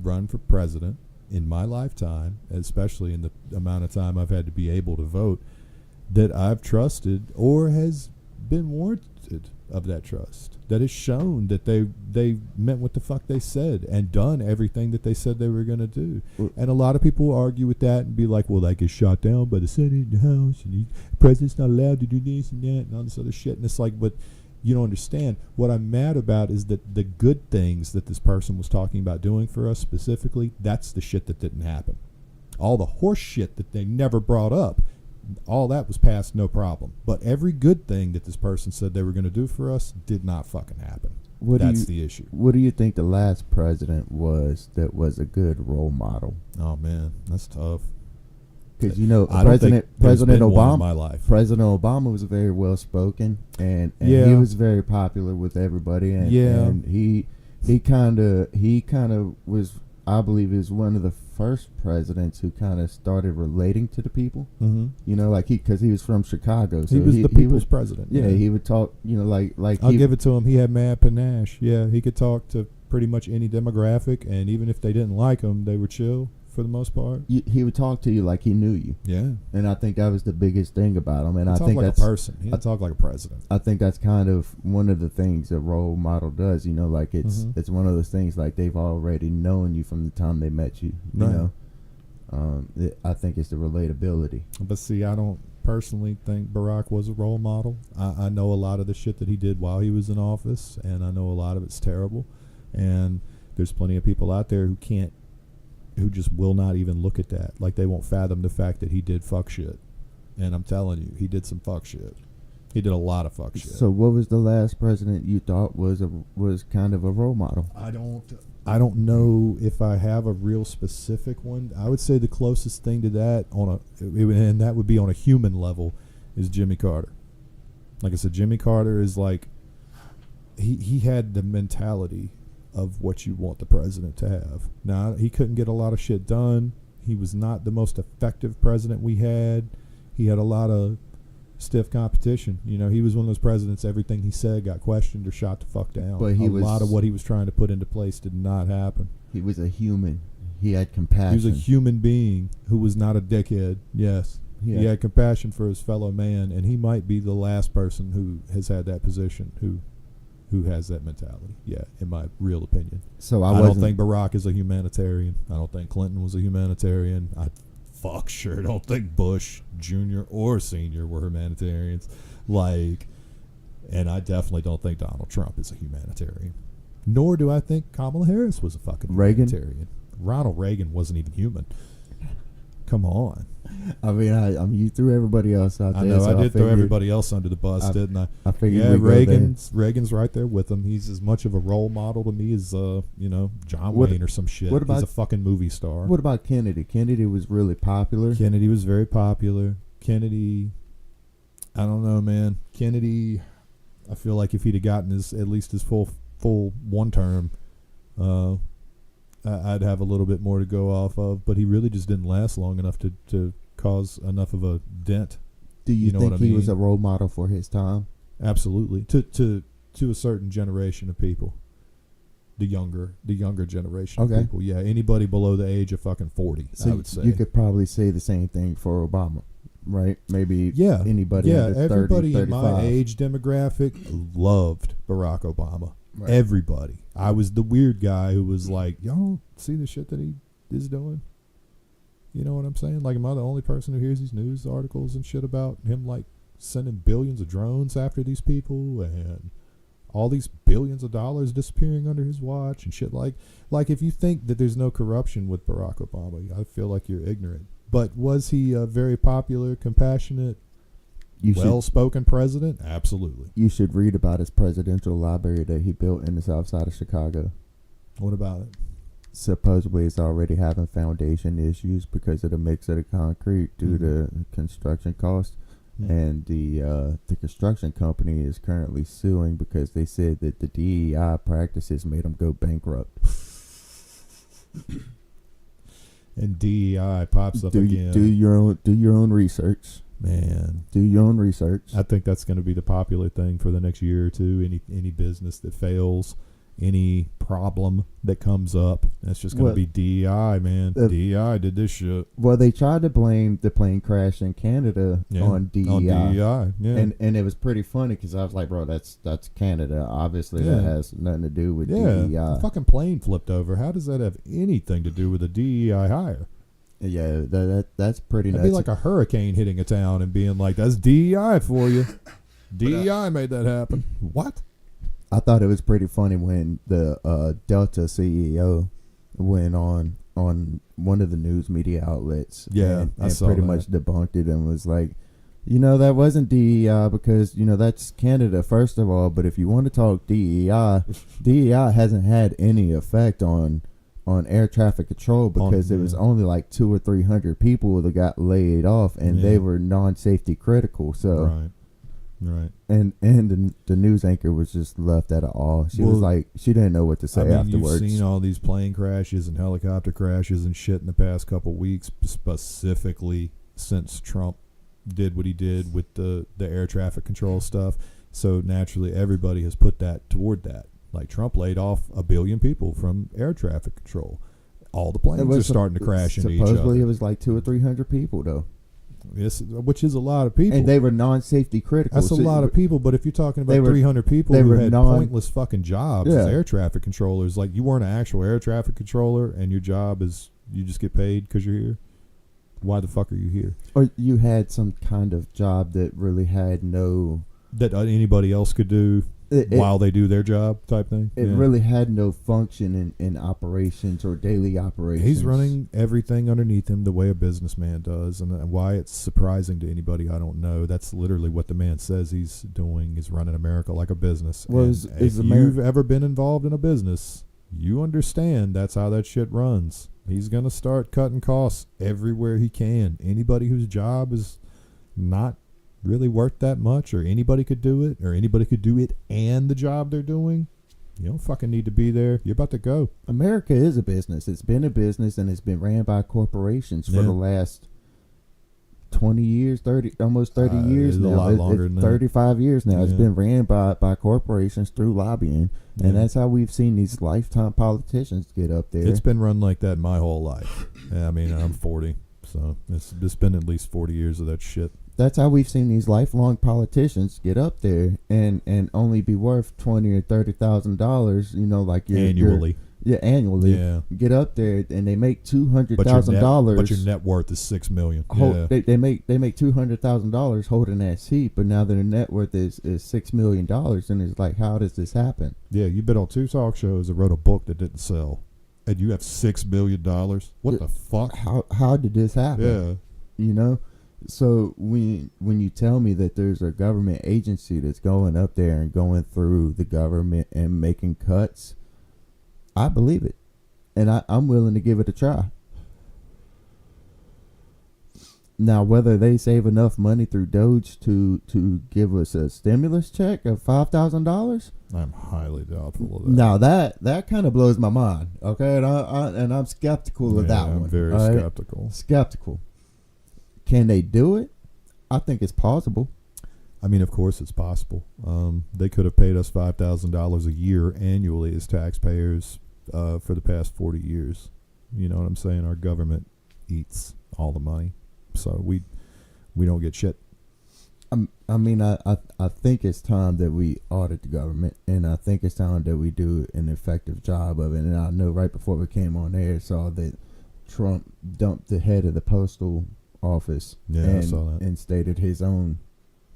run for president in my lifetime, especially in the amount of time I've had to be able to vote, that I've trusted or has been warranted of that trust, that has shown that they meant what the fuck they said and done everything that they said they were going to do. And a lot of people will argue with that and be like, well, that gets shot down by the Senate and the House, and the president's not allowed to do this and that and all this other shit. And it's like, but you don't understand. What I'm mad about is that the good things that this person was talking about doing for us specifically, that's the shit that didn't happen. All the horse shit that they never brought up, all that was passed no problem. But every good thing that this person said they were going to do for us did not fucking happen. That's the issue. What do you think the last president was that was a good role model? Oh man, that's tough. Because President Obama, in my life. President Obama was very well spoken, and Yeah. he was very popular with everybody, and, Yeah. and he kind of was, I believe, is one of the first presidents who kind of started relating to the people. Mm-hmm. Because he was from Chicago, so He was the people's president. Yeah, he would talk. Like I'll give it to him. He had mad panache. Yeah, he could talk to pretty much any demographic, and even if they didn't like him, they were chill for the most part. He would talk to you like he knew you. Yeah, and I think that was the biggest thing about him. And I talk think like that's a person. He didn't talk like a president. I think that's kind of one of the things a role model does. Like it's one of those things, like they've already known you from the time they met you. You Right. I think it's the relatability. But see, I don't personally think Barack was a role model. I know a lot of the shit that he did while he was in office, and I know a lot of it's terrible. And there's plenty of people out there who just will not even look at that. Like, they won't fathom the fact that he did fuck shit. And I'm telling you, he did some fuck shit. He did a lot of fuck shit. So what was the last president you thought was kind of a role model? I don't know if I have a real specific one. I would say the closest thing to that and that would be on a human level, is Jimmy Carter. Like I said, Jimmy Carter is like, he had the mentality of what you want the president to have. Now, he couldn't get a lot of shit done. He was not the most effective president we had. He had a lot of stiff competition. He was one of those presidents, everything he said got questioned or shot the fuck down. But a lot of what he was trying to put into place did not happen. He was a human. He had compassion. He was a human being who was not a dickhead. Yes. Yeah. He had compassion for his fellow man, and he might be the last person who has had that position who has that mentality. Yeah, in my real opinion. So I don't think Barack is a humanitarian. I don't think Clinton was a humanitarian. I sure don't think Bush Jr. or Sr. were humanitarians. And I definitely don't think Donald Trump is a humanitarian. Nor do I think Kamala Harris was a fucking humanitarian. Ronald Reagan wasn't even human. Come on. I mean, you threw everybody else out there. I know, so I did throw everybody else under the bus, didn't I? I figured Reagan's right there with him. He's as much of a role model to me as John Wayne or some shit. He's a fucking movie star. What about Kennedy? Kennedy was really popular. Kennedy was very popular. Kennedy, I don't know, man. Kennedy, I feel like if he'd have gotten at least his full one term, I'd have a little bit more to go off of, but he really just didn't last long enough to cause enough of a dent. Do you think he was a role model for his time? Absolutely. To a certain generation of people. The younger generation of people. Yeah, anybody below the age of fucking 40, so I would say. You could probably say the same thing for Obama, right? Maybe anybody under 30, everybody 35. in my age demographic loved Barack Obama. Right. Everybody. I was the weird guy who was like, y'all see the shit that he is doing? You know what I'm saying? Like, am I the only person who hears these news articles and shit about him, like, sending billions of drones after these people and all these billions of dollars disappearing under his watch and shit? Like if you think that there's no corruption with Barack Obama, I feel like you're ignorant. But was he a very popular, compassionate, well-spoken president? Absolutely. You should read about his presidential library that he built in the south side of Chicago. What about it? Supposedly it's already having foundation issues because of the mix of the concrete due to construction costs. And the construction company is currently suing because they said that the DEI practices made them go bankrupt. and DEI pops up do again. do your own research. Man, Do your own research. I think that's going to be the popular thing for the next year or two. Any business that fails, any problem that comes up, that's just going to be DEI, man. DEI did this shit. Well, they tried to blame the plane crash in Canada on DEI. On DEI, yeah. And it was pretty funny because I was like, bro, that's Canada. Obviously, that has nothing to do with DEI. The fucking plane flipped over. How does that have anything to do with a DEI hire? Yeah, that's pretty That'd nuts. be like a hurricane hitting a town and being like, that's DEI for you. DEI made that happen. What? I thought it was pretty funny when the Delta CEO went on one of the news media outlets. Yeah, I and saw pretty that. much debunked it and was like, that wasn't DEI because that's Canada first of all. But if you want to talk DEI, DEI hasn't had any effect on air traffic control because it was only like 200 or 300 people that got laid off and they were non-safety critical. So right. and the news anchor was just left at awe. She was like, she didn't know what to say afterwards. You've seen all these plane crashes and helicopter crashes and shit in the past couple weeks, specifically since Trump did what he did with the air traffic control stuff. So naturally, everybody has put that toward that. Like Trump laid off 1 billion people from air traffic control. All the planes are starting to crash into each other. Supposedly, it was like 200 or 300 people though. Yes, which is a lot of people. And they were non-safety critical. That's a lot of people, but if you're talking about 300 people they who were had pointless fucking jobs as air traffic controllers, like you weren't an actual air traffic controller and your job is you just get paid because you're here, why the fuck are you here? Or you had some kind of job that really had no... That anybody else could do while they do their job type thing? It really had no function in operations or daily operations. He's running everything underneath him the way a businessman does, and why it's surprising to anybody, I don't know. That's literally what the man says he's doing, is running America like a business. Well, if you've ever been involved in a business, you understand that's how that shit runs. He's going to start cutting costs everywhere he can. Anybody whose job is not really worth that much, or anybody could do it, or anybody could do it and the job they're doing, you don't fucking need to be there. You're about to go. America is a business. It's been a business, and it's been ran by corporations for the last 20 years, almost 30 years now. A lot longer than that. 35 years now. It's been ran by corporations through lobbying, and that's how we've seen these lifetime politicians get up there. It's been run like that my whole life. I mean, I'm 40, so it's been at least 40 years of that shit. That's how we've seen these lifelong politicians get up there and only be worth $20,000 or $30,000. Like Annually. Annually. Yeah. Get up there and they make $200,000. But your net worth is $6 million. They make $200,000 holding that seat, but now their net worth is $6 million, and it's like, how does this happen? Yeah, you've been on 2 talk shows that wrote a book that didn't sell, and you have $6 million. What the fuck? How did this happen? Yeah. So when you tell me that there's a government agency that's going up there and going through the government and making cuts, I believe it, and I'm willing to give it a try. Now, whether they save enough money through Doge to give us a stimulus check of $5,000, I'm highly doubtful of that. now that kind of blows my mind. Okay, and I'm skeptical of that one. I'm very skeptical. Skeptical. Can they do it? I think it's possible. I mean, of course it's possible. They could have paid us $5,000 a year annually as taxpayers for the past 40 years. You know what I'm saying? Our government eats all the money, so we don't get shit. I mean, I think it's time that we audit the government, and I think it's time that we do an effective job of it. And I know right before we came on air, saw that Trump dumped the head of the postal office I saw that. And stated his own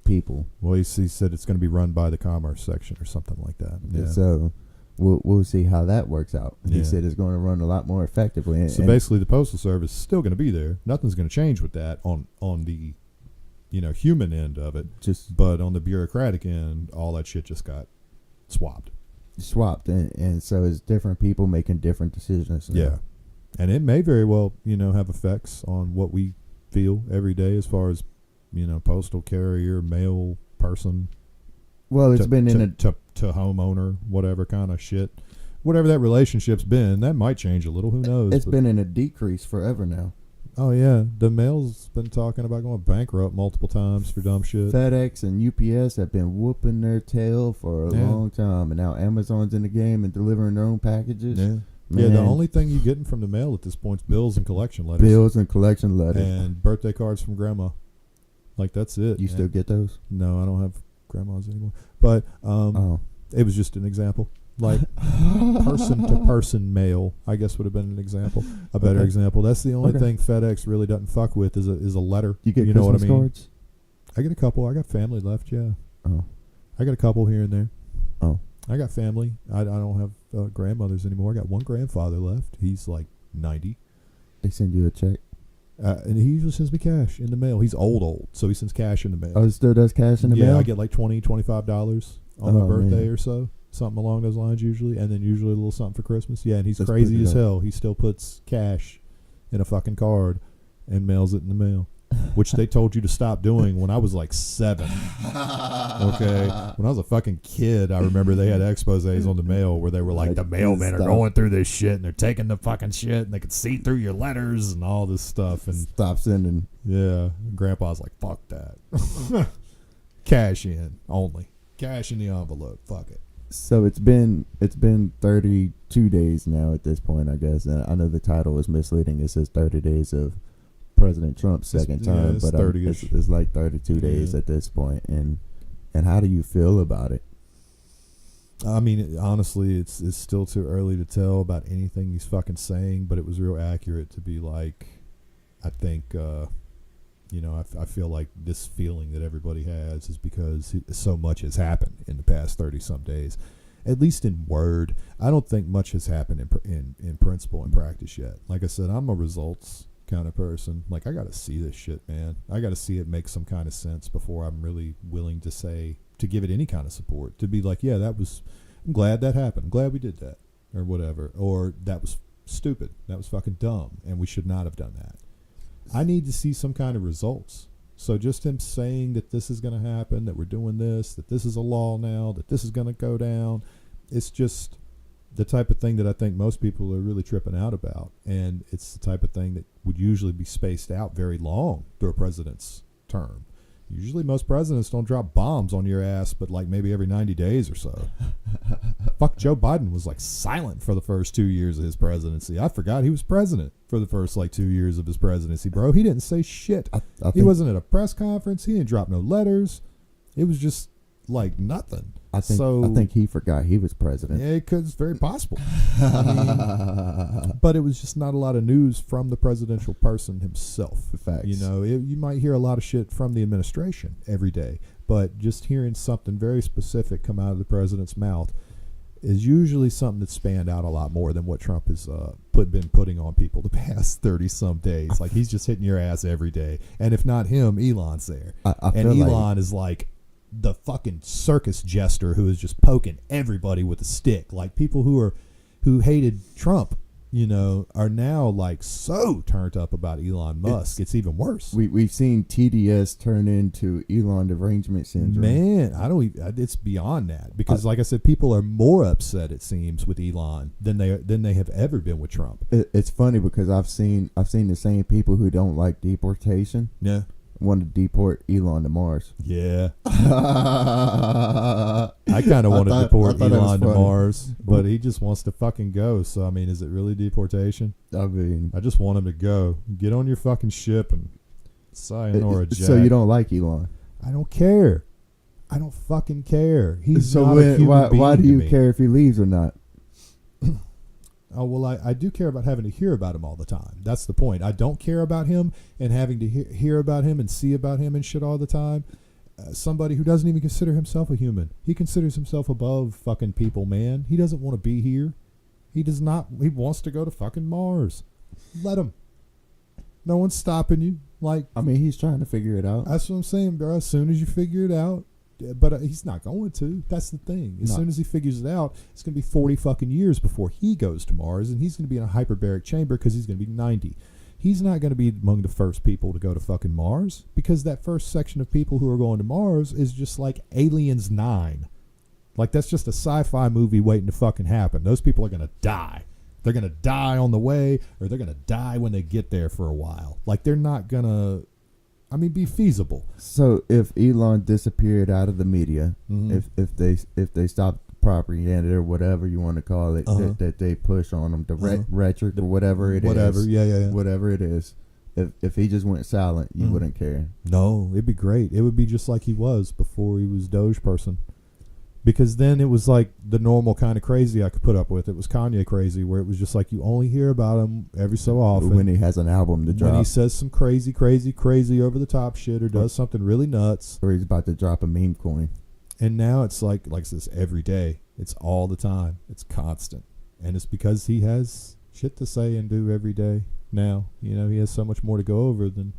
people. Well, he said it's going to be run by the commerce section or something like that. Yeah. So we'll see how that works out. He said it's going to run a lot more effectively. So basically, the postal service is still going to be there. Nothing's going to change with that on the human end of it. But on the bureaucratic end, all that shit just got swapped, and so it's different people making different decisions now. Yeah, and it may very well have effects on what we feel every day as far as postal carrier, mail person. Well, it's been in to homeowner, whatever kind of shit. whatever that relationship's been, that might change a little. Who knows? It's But- been in a decrease forever now. Oh yeah, the mail's been talking about going bankrupt multiple times for dumb shit. FedEx and UPS have been whooping their tail for a Yeah. long time, and now Amazon's in the game and delivering their own packages. Yeah. Man, Yeah, the only thing you're getting from the mail at this point is bills and collection letters. bills and collection letters. And birthday cards from grandma. Like, that's it. You man. still get those? No, I don't have grandmas anymore. But Oh, it was just an example. Like, person-to-person mail, I guess, would have been an example. A better Okay. example. That's the only Okay. thing FedEx really doesn't fuck with is a letter. you get know what I Christmas mean? cards? I get a couple. I got family left, yeah. Oh, I got a couple here and there. oh, I got family. I don't have grandmothers anymore. I got one grandfather left. He's like 90. they send you a check. And he usually sends me cash in the mail. He's old, so he sends cash in the mail. Oh, it still does cash in the yeah, mail? I get like $20, $25 on my Oh, birthday man. or so. Something along those lines usually. And then usually a little something for Christmas. Yeah, and he's That's crazy pretty as dope. hell. He still puts cash in a fucking card and mails it in the mail. Which they told you to stop doing when I was like 7. Okay. When I was a fucking kid, I remember they had exposés on the mail where they were like, Like, the mailmen are stop. going through this shit and they're taking the fucking shit and they can see through your letters and all this stuff. And Stop sending. yeah, Grandpa's like, fuck that. Cash in only. Cash in the envelope. Fuck it. So it's been 32 days now at this point, I guess. And I know the title is misleading. It says 30 days of President Trump's second Yeah, term, it's but 30-ish. it's like 32 days Yeah. at this point. And how do you feel about it? I mean, honestly, it's still too early to tell about anything he's fucking saying, but it was real accurate to be like, I think, I feel like this feeling that everybody has is because so much has happened in the past 30-some days, at least in word. I don't think much has happened in principle and practice yet. Like I said, I'm a results kind of person. Like, I got to see this shit, man. I got to see it make some kind of sense before I'm really willing to give it any kind of support. To be like, yeah, I'm glad that happened. I'm glad we did that, or whatever. Or that was stupid. That was fucking dumb, and we should not have done that. I need to see some kind of results. So just him saying that this is going to happen, that we're doing this, that this is a law now, that this is going to go down, it's just the type of thing that I think most people are really tripping out about. And it's the type of thing that would usually be spaced out very long through a president's term. Usually most presidents don't drop bombs on your ass, but like maybe every 90 days or so. Fuck, Joe Biden was like silent for the first 2 years of his presidency. I forgot he was president for the first like 2 years of his presidency, bro. He didn't say shit. I He think, wasn't at a press conference. He didn't drop no letters. It was just like nothing. I think he forgot he was president. Yeah, it's very possible. I mean, but it was just not a lot of news from the presidential person himself. Facts. You know, you might hear a lot of shit from the administration every day, but just hearing something very specific come out of the president's mouth is usually something that's spanned out a lot more than what Trump has been putting on people the past 30-some days. Like, he's just hitting your ass every day. And if not him, Elon's there. I And feel like Elon is like the fucking circus jester who is just poking everybody with a stick. Like, people who hated Trump, you know, are now like so turned up about Elon Musk. It's even worse. we've seen TDS turn into Elon derangement syndrome. Man, it's beyond that, because like I said, people are more upset, it seems, with Elon than they have ever been with Trump. It's funny because I've seen the same people who don't like deportation Yeah. want to deport Elon to Mars. Yeah. I kind of want to deport thought that was Elon to funny. Mars, but he just wants to fucking go. So, I mean, is it really deportation? I mean, I just want him to go. Get on your fucking ship and sayonara, Jack. so you don't like Elon? I don't care. I don't fucking care. He's So not a human why do being you to me. care if he leaves or not? Oh, well, I do care about having to hear about him all the time. That's the point. I don't care about him and having to hear about him and see about him and shit all the time. Somebody who doesn't even consider himself a human. He considers himself above fucking people, man. He doesn't want to be here. He does not. He wants to go to fucking Mars. Let him. No one's stopping you. Like, I mean, he's trying to figure it out. that's what I'm saying, bro. As soon as you figure it out. But he's not going to. That's the thing. As No. soon as he figures it out, it's going to be 40 fucking years before he goes to Mars, and he's going to be in a hyperbaric chamber because he's going to be 90. He's not going to be among the first people to go to fucking Mars, because that first section of people who are going to Mars is just like Aliens 9. Like, that's just a sci-fi movie waiting to fucking happen. Those people are going to die. They're going to die on the way, or they're going to die when they get there for a while. Like, they're not going to, be feasible. So if Elon disappeared out of the media, Mhm. if they stopped propaganda or whatever you want to call it that they push on them, the rhetoric or whatever it is, whatever it is, if he just went silent, you wouldn't care. No, it'd be great. It would be just like he was before he was Doge person. Because then it was like the normal kind of crazy I could put up with. It was Kanye crazy, where it was just like you only hear about him every so often. When he has an album to drop. When he says some crazy over the top shit or does something really nuts. Or he's about to drop a meme coin. And now it's like this every day. It's all the time. It's constant. And it's because he has shit to say and do every day now. You know, he has so much more to go over than...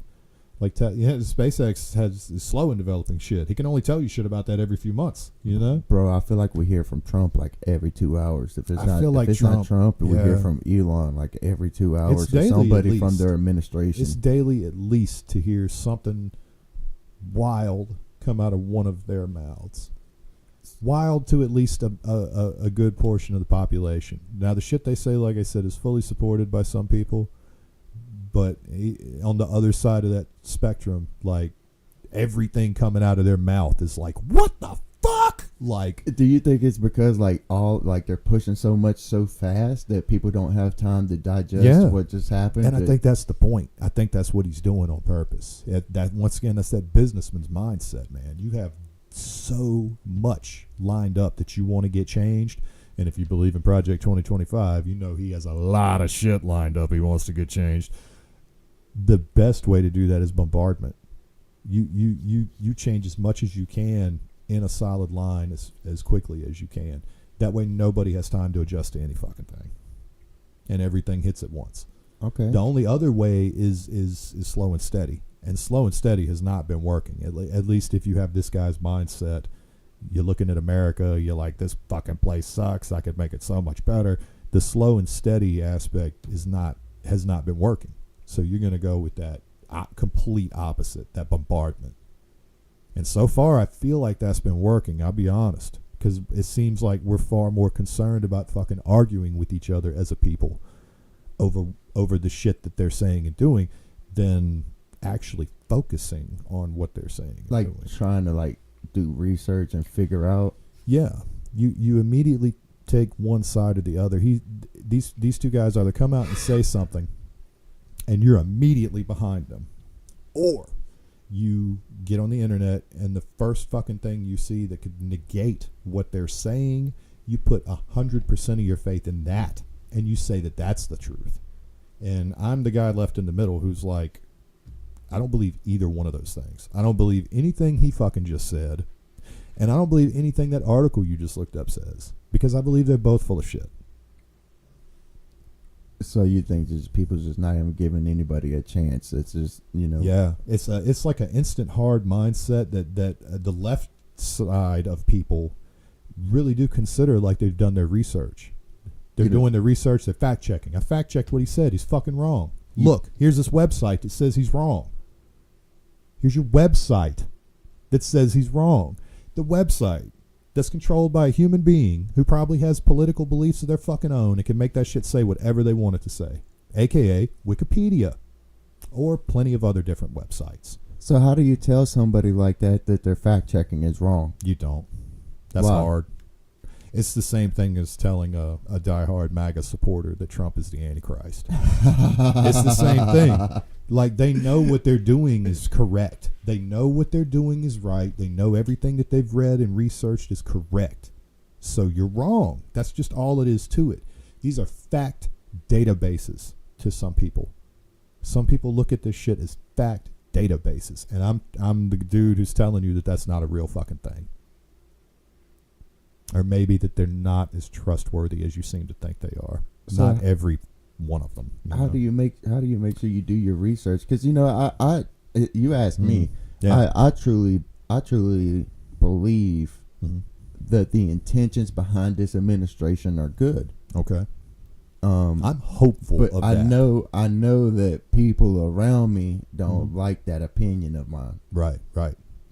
Like, SpaceX is slow in developing shit. He can only tell you shit about that every few months, you know? Bro, I feel like we hear from Trump like every 2 hours. If it's not Trump, Trump, we hear from Elon like every 2 hours. It's daily, or somebody at least. from their administration. It's daily at least to hear something wild come out of one of their mouths. Wild to at least a good portion of the population. Now, the shit they say, like I said, is fully supported by some people. But on the other side of that spectrum, like, everything coming out of their mouth is like, what the fuck? Like, do you think it's because they're pushing so much so fast that people don't have time to digest what just happened? And I think that's the point. I think that's what he's doing on purpose. That once again, that's that businessman's mindset, man. You have so much lined up that you want to get changed. And if you believe in Project 2025, you know he has a lot of shit lined up he wants to get changed. The best way to do that is bombardment. You change as much as you can in a solid line as quickly as you can. That way nobody has time to adjust to any fucking thing. And everything hits at once. Okay. The only other way is slow and steady. And slow and steady has not been working. At least if you have this guy's mindset, you're looking at America, you're like, this fucking place sucks, I could make it so much better. The slow and steady aspect has not been working. So you're going to go with that complete opposite, that bombardment. And so far, I feel like that's been working, I'll be honest. Because it seems like we're far more concerned about fucking arguing with each other as a people over the shit that they're saying and doing than actually focusing on what they're saying and doing. Trying to, do research and figure out. Yeah. You immediately take one side or the other. These two guys either come out and say something and you're immediately behind them, or you get on the internet and the first fucking thing you see that could negate what they're saying, you put 100% of your faith in that and you say that that's the truth. And I'm the guy left in the middle who's like, I don't believe either one of those things. I don't believe anything he fucking just said, and I don't believe anything that article you just looked up says, because I believe they're both full of shit. So you think just people just not even giving anybody a chance? It's just, Yeah, it's like an instant hard mindset that the left side of people really do consider like they've done their research. They're doing their research. They're fact checking. I fact checked what he said. He's fucking wrong. Look, here's this website that says he's wrong. Here's your website that says he's wrong. The website that's controlled by a human being who probably has political beliefs of their fucking own and can make that shit say whatever they want it to say, a.k.a. Wikipedia, or plenty of other different websites. So how do you tell somebody like that their fact-checking is wrong? You don't. That's hard. It's the same thing as telling a diehard MAGA supporter that Trump is the Antichrist. It's the same thing. Like, they know what they're doing is correct. They know what they're doing is right. They know everything that they've read and researched is correct. So you're wrong. That's just all it is to it. These are fact databases to some people. Some people look at this shit as fact databases. And I'm the dude who's telling you that that's not a real fucking thing. Or maybe that they're not as trustworthy as you seem to think they are. So not every one of them. How do you make sure you do your research? Because you asked me. Yeah. I truly believe that the intentions behind this administration are good. Okay. I'm hopeful but of I that. I know that people around me don't like that opinion of mine. Right.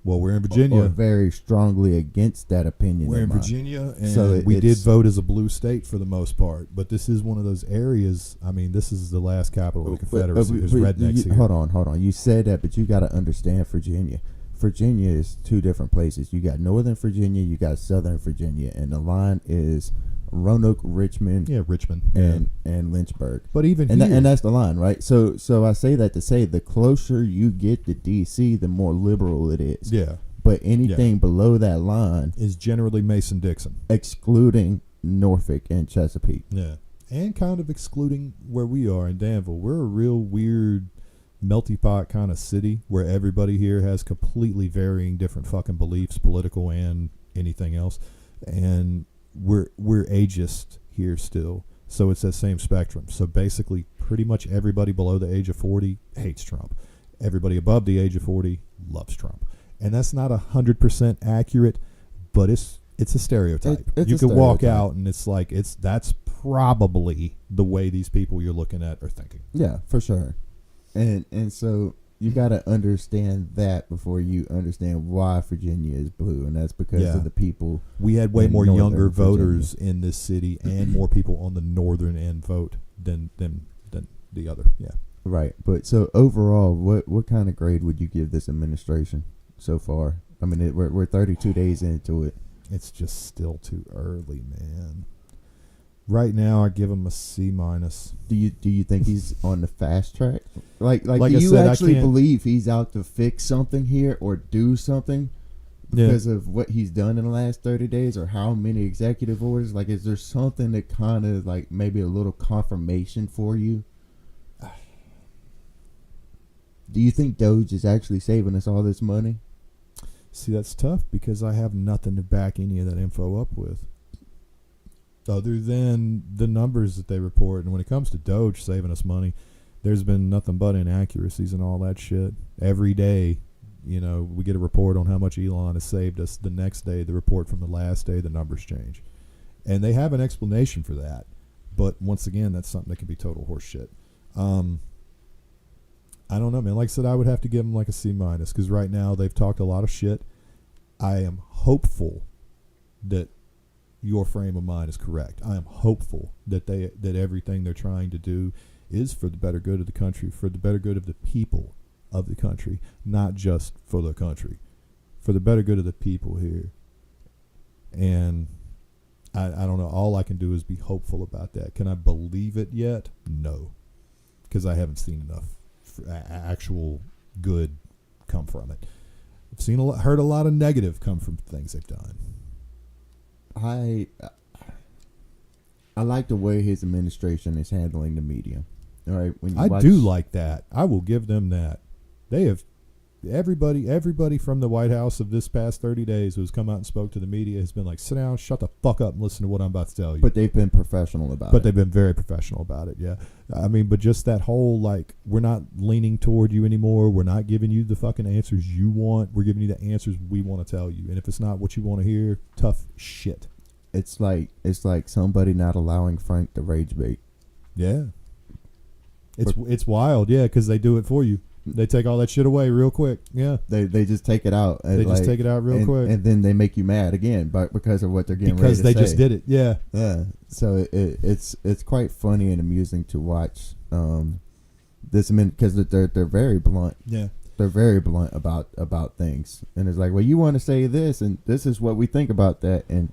Well, we're in or Virginia. very strongly against that opinion. We're of in mine. Virginia, and So we did it's- vote as a blue state for the most part. But this is one of those areas. I mean, this is the last capital of the Confederacy. There's rednecks here. Hold on. You said that, but you got to understand Virginia. Virginia is two different places. You got Northern Virginia, you got Southern Virginia, and the line is Roanoke, Richmond, Yeah, Richmond. and Lynchburg. But even And, here, and that's the line, right? So I say that to say the closer you get to D.C., the more liberal it is. yeah, But anything below that line, is generally Mason-Dixon. excluding Norfolk and Chesapeake. Yeah, and kind of excluding where we are in Danville. We're a real weird melty pot kind of city where everybody here has completely varying different fucking beliefs, political and anything else, and we're ageist here still. So it's that same spectrum. So basically, pretty much everybody below the age of 40 hates Trump. Everybody above the age of 40 loves Trump, and that's not 100% accurate, but it's a stereotype. It's You a could walk stereotype. out and it's like that's probably the way these people you're looking at are thinking. Yeah, for sure. And so you got to understand that before you understand why Virginia is blue, and that's because Yeah. of the people. We had way in more Northern younger Virginia. voters in this city and more people on the northern end vote than the other. Yeah. Right. But so overall, what kind of grade would you give this administration so far? I mean, we're 32 days into it. It's just still too early, man. Right now, I give him a C minus. Do you think he's on the fast track? Like Like do I you said, I actually can't- believe he's out to fix something here or do something because of what he's done in the last 30 days or how many executive orders? Like, is there something that kind of like maybe a little confirmation for you? Do you think Doge is actually saving us all this money? See, that's tough because I have nothing to back any of that info up with, other than the numbers that they report. And when it comes to Doge saving us money, there's been nothing but inaccuracies and all that shit. Every day, we get a report on how much Elon has saved us. The next day, the report from the last day, the numbers change. And they have an explanation for that. But once again, that's something that can be total horse shit. I don't know, man. Like I said, I would have to give them like a C minus because right now they've talked a lot of shit. I am hopeful that your frame of mind is correct. I am hopeful that everything they're trying to do is for the better good of the country, for the better good of the people of the country, not just for the country, for the better good of the people here. And I don't know. All I can do is be hopeful about that. Can I believe it yet? No, because I haven't seen enough actual good come from it. I've heard a lot of negative come from things they've done. I like the way his administration is handling the media. All right, when you I watch, do like that. I will give them that. They have everybody from the White House of this past 30 days who's come out and spoke to the media has been like, sit down, shut the fuck up, and listen to what I'm about to tell you. but they've been professional about But it. they've been very professional about it, yeah. I mean, but just that whole, like, we're not leaning toward you anymore. We're not giving you the fucking answers you want. We're giving you the answers we want to tell you. And if it's not what you want to hear, tough shit. It's like somebody not allowing Frank to rage bait. Yeah. It's wild, yeah, because they do it for you. They take all that shit away real quick, yeah. They just take it out. They just take it out real quick. and then they make you mad again, but because of what they're getting Because ready they to just say. did it, yeah. Yeah, so it's quite funny and amusing to watch this because they're very blunt. Yeah. They're very blunt about things, and it's like, well, you want to say this, and this is what we think about that, and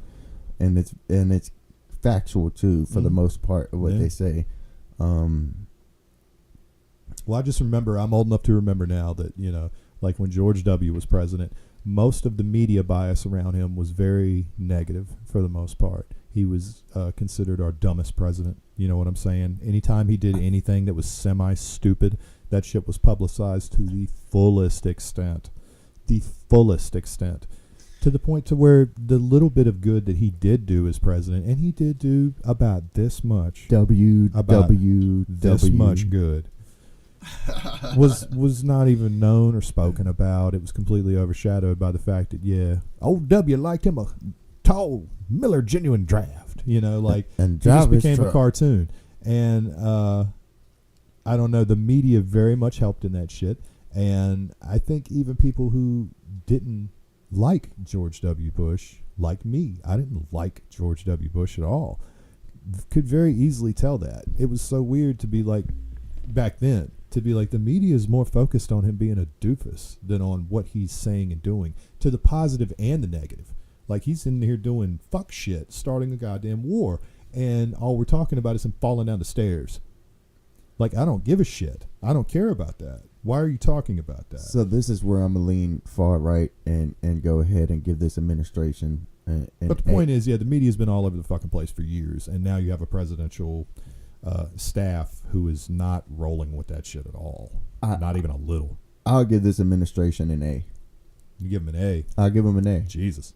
it's factual too for the most part of what Yeah. they say. Well, I just remember, I'm old enough to remember now that, like when George W. was president, most of the media bias around him was very negative for the most part. He was considered our dumbest president. You know what I'm saying? Anytime he did anything that was semi-stupid, that shit was publicized to the fullest extent. The fullest extent. To the point to where the little bit of good that he did do as president, and he did do about this much, this much good, was not even known or spoken about. It was completely overshadowed by the fact that old W liked him a tall Miller Genuine Draft, like and he just Jarvis became a truck. cartoon. And I don't know, the media very much helped in that shit. And I think even people who didn't like George W. Bush like me. I didn't like George W. Bush at all. Could very easily tell that. It was so weird to be like, back then, to be like, the media is more focused on him being a doofus than on what he's saying and doing, to the positive and the negative. Like, he's in here doing fuck shit, starting a goddamn war, and all we're talking about is him falling down the stairs. Like, I don't give a shit. I don't care about that. Why are you talking about that? So this is where I'm gonna lean far right and go ahead and give this administration. But the point is, yeah, the media's been all over the fucking place for years, and now you have a presidential staff who is not rolling with that shit at all. Not even a little. I'll give this administration an A. You give them an A. I'll give them an A. Jesus.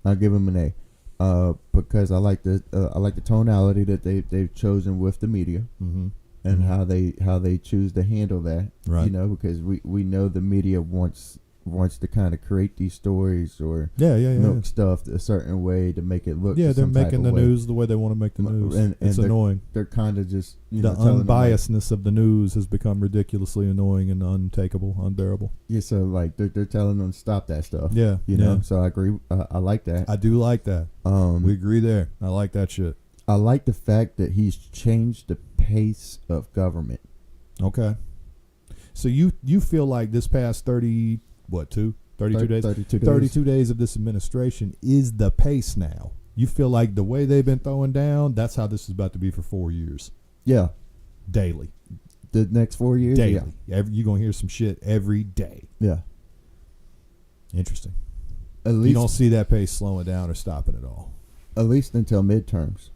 I'll give them an A. Because I like the tonality that they've chosen with the media. Mm-hmm. And how they choose to handle that, right? You know, because we know the media wants to kind of create these stories or milk stuff a certain way to make it look. Yeah, they're making the way. news the way they want to make the news. And it's annoying. They're kind of just the unbiasedness of the news has become ridiculously annoying and untakeable, unbearable. Yeah, so like they're telling them to stop that stuff. Yeah, you know. So I agree. I like that. I do like that. We agree there. I like that shit. I like the fact that he's changed the pace of government. Okay. So you feel like this past 32 days? 32 days of this administration is the pace now. You feel like the way they've been throwing down, that's how this is about to be for 4 years. Yeah. Daily. The next 4 years? Daily. Yeah. You're going to hear some shit every day. Yeah. Interesting. At least, you don't see that pace slowing down or stopping at all. At least until midterms.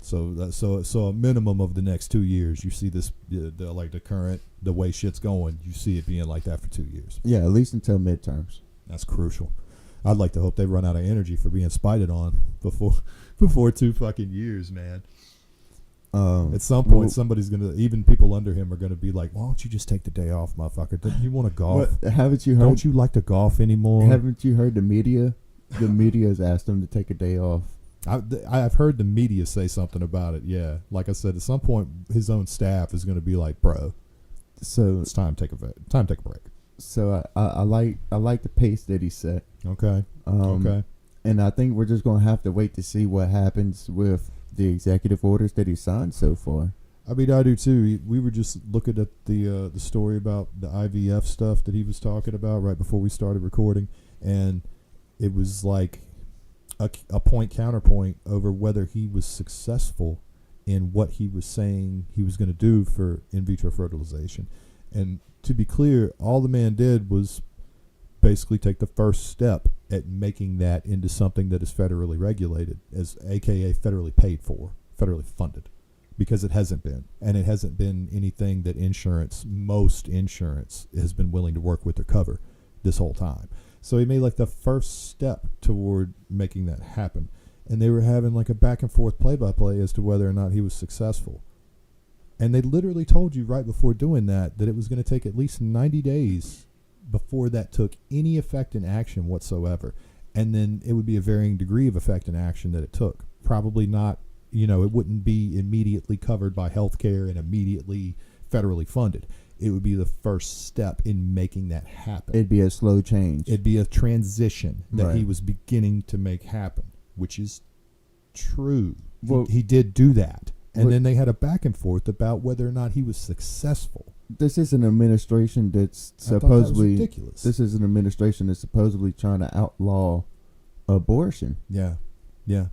So a minimum of the next 2 years, you see this the way shit's going. You see it being like that for 2 years. Yeah, at least until midterms. That's crucial. I'd like to hope they run out of energy for being spited on before 2 fucking years, man. At some point, somebody's gonna, even people under him are gonna be like, "Why don't you just take the day off, motherfucker? Don't you want to golf? Haven't you heard? Don't you like to golf anymore? Haven't you heard the media? The media's asked him to take a day off." I've heard the media say something about it. Yeah, like I said, at some point his own staff is going to be like, "Bro, so it's time to take a break." So I like the pace that he set. Okay. Okay. And I think we're just going to have to wait to see what happens with the executive orders that he signed so far. I mean, I do too. We were just looking at the story about the IVF stuff that he was talking about right before we started recording, and it was like a point counterpoint over whether he was successful in what he was saying he was going to do for in vitro fertilization. And to be clear, all the man did was basically take the first step at making that into something that is federally regulated, as AKA federally paid for, federally funded, because it hasn't been. And it hasn't been anything that most insurance has been willing to work with or cover this whole time. So he made like the first step toward making that happen. And they were having like a back and forth play-by-play as to whether or not he was successful. And they literally told you right before doing that it was going to take at least 90 days before that took any effect in action whatsoever. And then it would be a varying degree of effect in action that it took. Probably not, it wouldn't be immediately covered by healthcare and immediately federally funded. It would be the first step in making that happen. It'd be a slow change. It'd be a transition that Right. he was beginning to make happen, which is true. Well, he did do that. And what- then they had a back and forth about whether or not he was successful. This is an administration that's I thought that was supposedly ridiculous. this is an administration that's supposedly trying to outlaw abortion, Yeah. Yeah.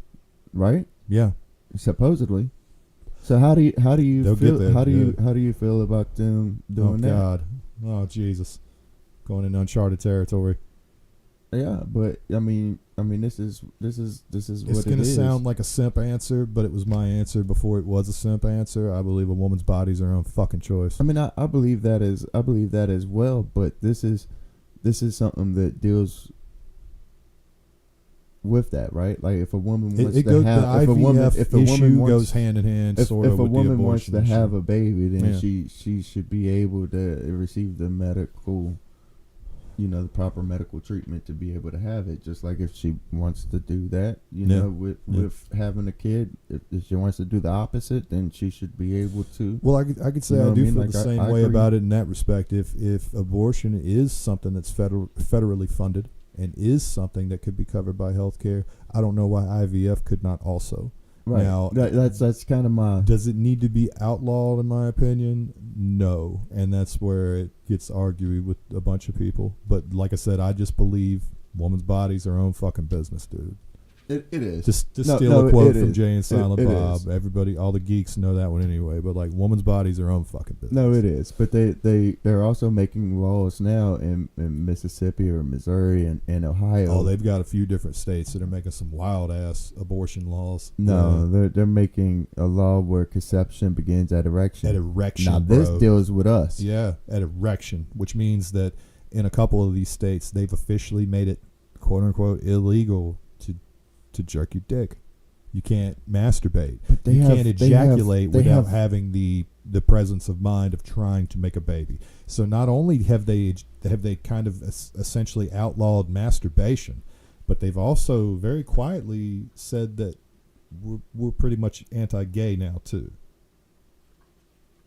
right? Yeah. Supposedly. So how do you They'll feel? get there, How do you yeah. how do you feel about them Oh, doing that? God. Oh, Jesus. Going in uncharted territory. Yeah, but I mean, this is It's what going it to is. sound like a simp answer, but it was my answer before it was a simp answer. I believe a woman's body's her own fucking choice. I mean, I believe that as well. But this is something that deals with that, right? Like if a woman wants It to goes, have, the if a woman, IVF if a issue woman wants, goes hand in hand, if sort a of with the woman wants abortion to issue. have a baby, then Yeah. she should be able to receive the medical, the proper medical treatment to be able to have it. Just like if she wants to do that, Yeah. with having a kid, if she wants to do the opposite, then she should be able to. Well, I could say You know I what I do mean? feel Like, the I same way agree. about it in that respect. If abortion is something that's federally funded and is something that could be covered by healthcare, I don't know why IVF could not also. Right. Now, That's kind of my. does it need to be outlawed? In my opinion, no, and that's where it gets argued with a bunch of people. But like I said, I just believe women's bodies are their own fucking business, dude. It is. Just No, steal no, a quote it from is. Jay and Silent It Bob. is. Everybody, all the geeks know that one anyway. But like, women's bodies are their own fucking business. No, it is. But they're also making laws now in Mississippi or Missouri and Ohio. Oh, they've got a few different states that are making some wild ass abortion laws. No, they're making a law where conception begins at erection. At erection. Now this bro. deals with us. Yeah, at erection, which means that in a couple of these states, they've officially made it "quote unquote" illegal to jerk your dick. You can't masturbate. But they You have- can't they have- ejaculate they without have- having the presence of mind of trying to make a baby. So not only have they kind of essentially outlawed masturbation, but they've also very quietly said that we're pretty much anti-gay now too.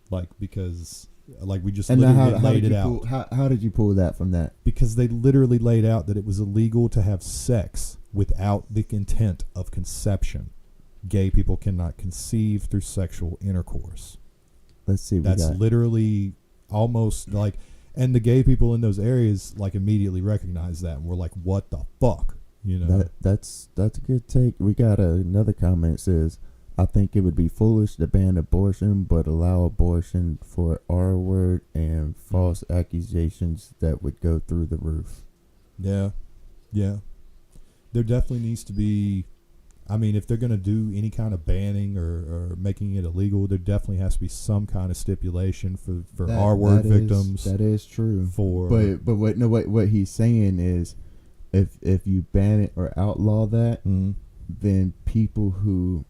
Like, because like we just And now literally how laid did it you out. pull, how did you pull that from that? Because they literally laid out that it was illegal to have sex without the intent of conception. Gay people cannot conceive through sexual intercourse. Let's see. That's literally almost like, and the gay people in those areas like immediately recognize that and we're like, what the fuck? You know? That's a good take. We got another comment says, I think it would be foolish to ban abortion, but allow abortion for R word and false accusations that would go through the roof. Yeah. Yeah. There definitely needs to be, I mean, if they're going to do any kind of banning or making it illegal, there definitely has to be some kind of stipulation for R word victims. That is true. For But what he's saying is, if you ban it or outlaw that, Mhm. then people who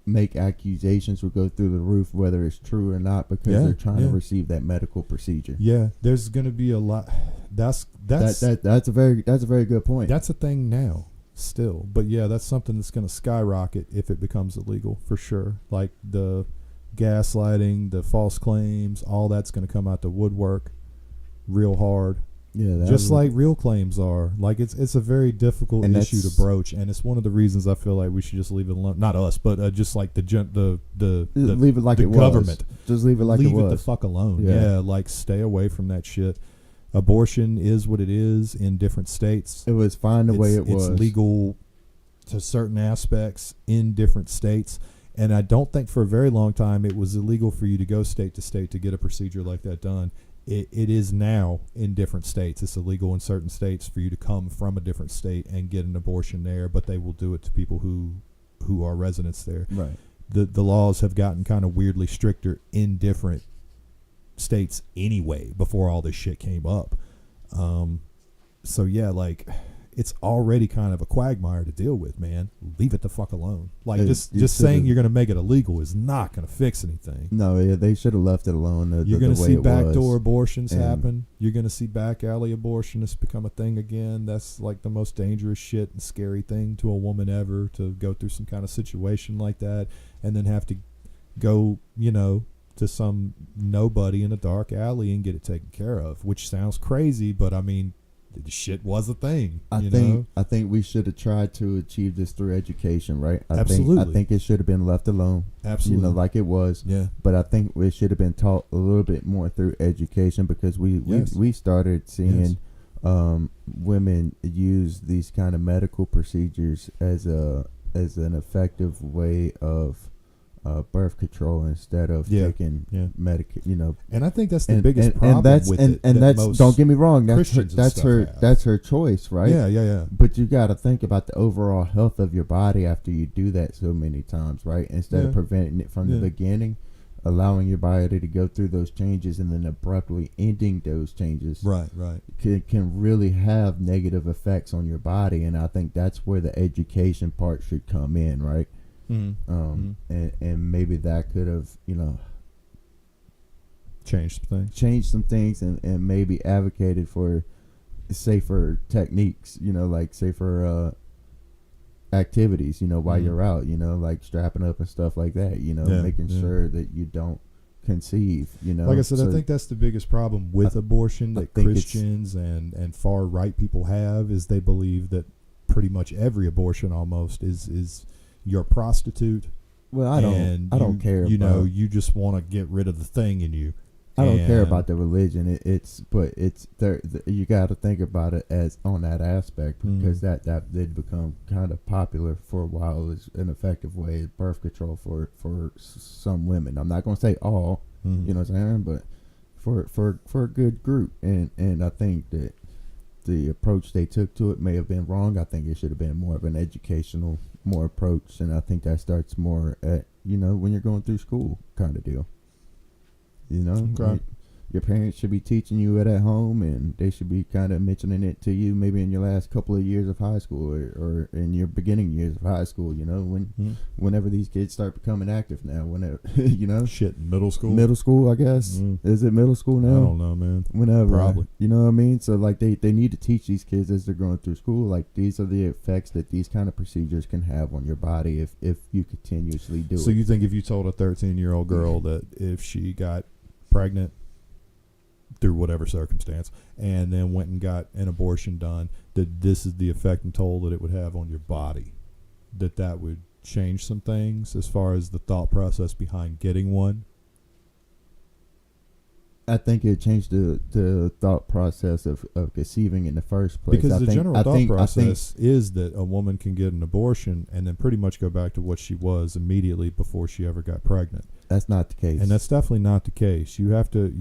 make accusations will go through the roof, whether it's true or not, because Yeah, they're trying yeah. to receive that medical procedure. Yeah, there's going to be a lot. That's That's a very good point. that's a thing now still. But yeah, that's something that's going to skyrocket if it becomes illegal for sure. Like the gaslighting, the false claims, all that's going to come out the woodwork real hard. Yeah, Just like real claims are. Like it's a very difficult And issue to that's- broach, and it's one of the reasons I feel like we should just leave it alone. Not us, but just like the leave it like the it was. government. Just leave it like leave it was. the fuck alone. Yeah. Yeah, like stay away from that shit. Abortion is what it is in different states. It was fine the way it was. It's legal to certain aspects in different states. And I don't think for a very long time it was illegal for you to go state to state to get a procedure like that done. It is now in different states. It's illegal in certain states for you to come from a different state and get an abortion there, but they will do it to people who are residents there. Right. The laws have gotten kind of weirdly stricter in different states anyway before all this shit came up. So yeah, like it's already kind of a quagmire to deal with, man. Leave it the fuck alone. Like You just should've- saying you're going to make it illegal is not going to fix anything. No, yeah, they should have left it alone. You're going the to way see it backdoor was. abortions And- happen. You're going to see back alley abortionists become a thing again. That's like the most dangerous shit and scary thing to a woman ever, to go through some kind of situation like that and then have to go, to some nobody in a dark alley and get it taken care of, which sounds crazy, but I mean, the shit was a thing. I think we should have tried to achieve this through education, right? Absolutely. I think it should have been left alone. Absolutely. Like it was. Yeah. But I think it should have been taught a little bit more through education, because Yes. we started seeing women use these kind of medical procedures as an effective way of birth control instead of taking And I think that's the biggest problem that's, with and, it. and that that's most don't get me wrong, Christians and that's stuff her have. that's her choice, right? Yeah. But you got to think about the overall health of your body after you do that so many times, right? Instead of preventing it from the beginning, allowing your body to go through those changes and then abruptly ending those changes, Right. can really have negative effects on your body. And I think that's where the education part should come in, right? Mm-hmm. And maybe that could have, Changed things. changed some things and maybe advocated for safer techniques, like safer activities, while Mhm. you're out, like strapping up and stuff like that, Yeah, making yeah. sure that you don't conceive, Like I said, I So think that's the biggest problem with abortion I that think it's- Christians and far right people have is they believe that pretty much every abortion almost is you're a prostitute. well, and I don't care You know, about, you just want to get rid of the thing in you. I don't care And- about the religion. But it's there. You got to think about it as on that aspect because Mhm. that did become kind of popular for a while as an effective way of birth control for some women. I'm not going to say all, Mhm. you know what I'm saying, but for a good group, and I think that the approach they took to it may have been wrong. I think it should have been more of an educational more approach, and I think that starts more at when you're going through school kind of deal. Okay. Like, your parents should be teaching you it at home, and they should be kind of mentioning it to you maybe in your last couple of years of high school or in your beginning years of high school. Mhm. Whenever these kids start becoming active now, whenever Shit, middle school. middle school, I guess. Mm. Is it middle school I now? don't know, man. Whenever, Probably. you know what I mean. So like they need to teach these kids as they're going through school, like these are the effects that these kind of procedures can have on your body if you continuously do So it. you think if you told a 13-year-old girl that if she got pregnant through whatever circumstance and then went and got an abortion done, that this is the effect and toll that it would have on your body, that would change some things as far as the thought process behind getting one? I think it changed the thought process of conceiving in the first place. Because I the think, general I thought think, process is that a woman can get an abortion and then pretty much go back to what she was immediately before she ever got pregnant. that's not the case. And that's definitely not the case. You have to.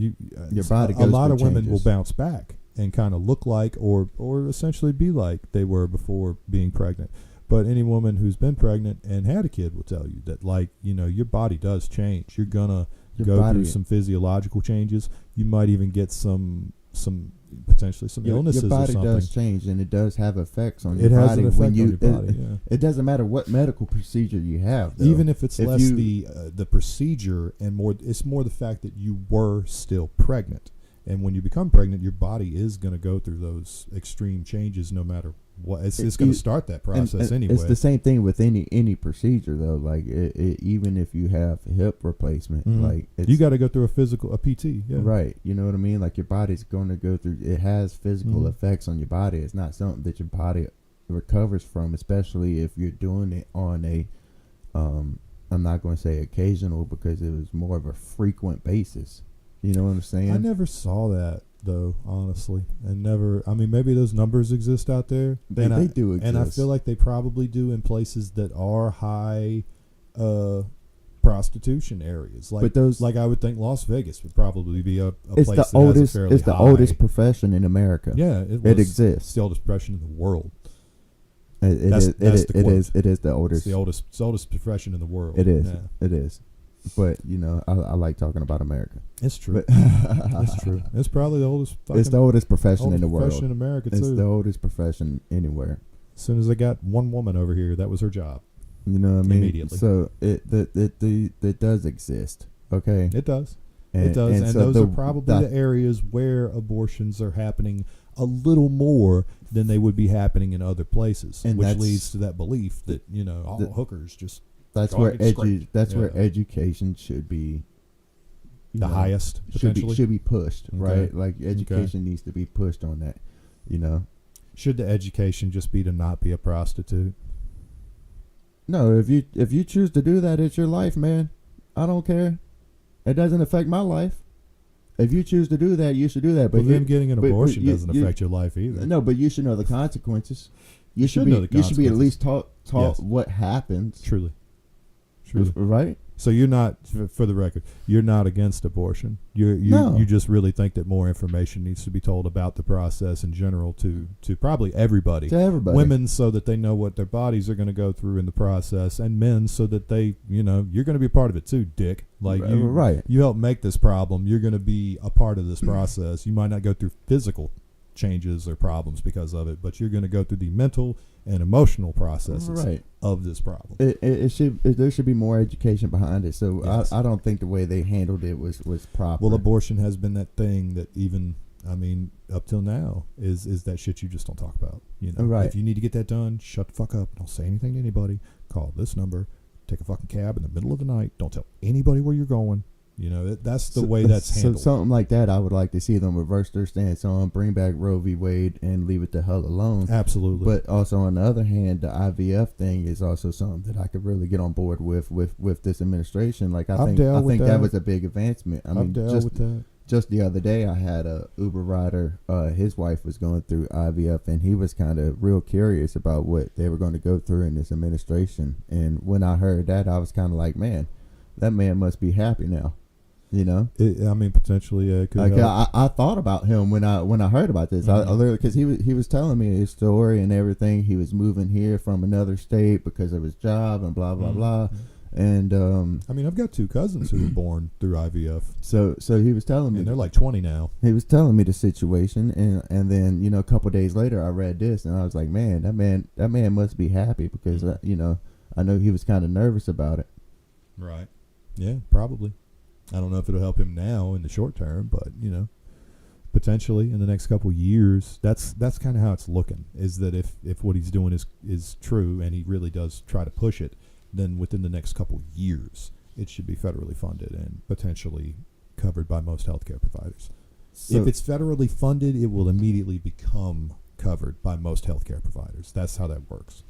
Your body a goes lot through of women changes. will bounce back and kind of look like or essentially be like they were before being pregnant. But any woman who's been pregnant and had a kid will tell you that, like, your body does change. You're gonna Your go body- through some physiological changes. You might even get some potentially some illnesses your body or something. does change, and it does have effects on It your has body an effect when you. on your body. Yeah. It doesn't matter what medical procedure you have, though. Even if it's If less you- the procedure and more, it's more the fact that you were still pregnant. And when you become pregnant, your body is going to go through those extreme changes, no matter what. It's going to start that process anyway. It's the same thing with any procedure, though. Like even if you have hip replacement, Mhm. like it's, You got to go through a PT. Yeah. right. You know what I mean? Like your body's going to go through. It has physical Mhm. effects on your body. It's not something that your body recovers from, especially if you're doing it on a. I'm not going to say occasional because it was more of a frequent basis. You know what I'm saying? I never saw that though, honestly, and never. I mean, maybe those numbers exist out there. They do exist. and I feel like they probably do in places that are high prostitution areas. Like, But those- like I would think Las Vegas would probably be a it's place the that has oldest. a fairly It's the high, oldest profession in America. Yeah, it It's exists. the oldest profession in the world. That's that's the it quote. is. It is the It's oldest. the oldest profession in the world. It is. Yeah. It is. But I like talking about America. It's true. But It's true. It's probably the oldest. It's the oldest profession in the profession world. in America It's too. the oldest profession anywhere. As soon as they got one woman over here, that was her job. You know what I mean? Immediately. So it does exist. Okay. It does. It does, and so those are probably the areas where abortions are happening a little more than they would be happening in other places, And which that's- leads to that belief that all the- hookers just that's God, where it's great. where Yeah. education should be. the highest potentially. should be pushed, Okay. right? Like education needs to be pushed on that. Should the education just be to not be a prostitute? No, if you choose to do that, it's your life, man. I don't care. It doesn't affect my life. If you choose to do that, you should do that. But But them getting an but abortion you- doesn't you- affect your life either. No, but you should know the consequences. You should know the You should be at consequences. least taught Yes. what happens, Truly. right? So you're not, for the record, you're not against abortion. No. You just really think that more information needs to be told about the process in general to probably everybody. To everybody. Women so that they know what their bodies are going to go through in the process, and men so that they, you're going to be a part of it too, dick. Like Right. you help make this problem. You're going to be a part of this process. You might not go through physical changes or problems because of it, but you're going to go through the mental and emotional processes Right. of this problem. There should be more education behind it. So Yes. I don't think the way they handled it was proper. Well, abortion has been that thing that even I mean, up till now is that shit you just don't talk about. You know, Right. if you need to get that done, shut the fuck up. Don't say anything to anybody. Call this number. Take a fucking cab in the middle of the night. Don't tell anybody where you're going. You know, that's the way that's handled. So something like that, I would like to see them reverse their stance on, bring back Roe v. Wade, and leave it the hell alone. Absolutely. But also on the other hand, the IVF thing is also something that I could really get on board with this administration. Like I I'm think down with that that. was a big advancement. I I'm mean, down with that. just the other day, I had a Uber rider. His wife was going through IVF, and he was kind of real curious about what they were going to go through in this administration. And when I heard that, I was kind of like, man, that man must be happy now. You know, I mean, potentially, it could like help. I thought about him when I heard about this. I literally, because he was telling me his story and everything. He was moving here from another state because of his job and blah blah blah. And I mean, I've got 2 cousins who were born through IVF, so he was telling me, and they're like 20 now. he was telling me the situation, and then a couple of days later I read this, and I was like, man, that man must be happy because I know he was kind of nervous about it. Right. Yeah, probably. I don't know if it'll help him now in the short term, but potentially in the next couple years, that's kind of how it's looking. Is that if what he's doing is true and he really does try to push it, then within the next couple years, it should be federally funded and potentially covered by most healthcare providers. So, If it's federally funded, it will immediately become covered by most healthcare providers. That's how that works.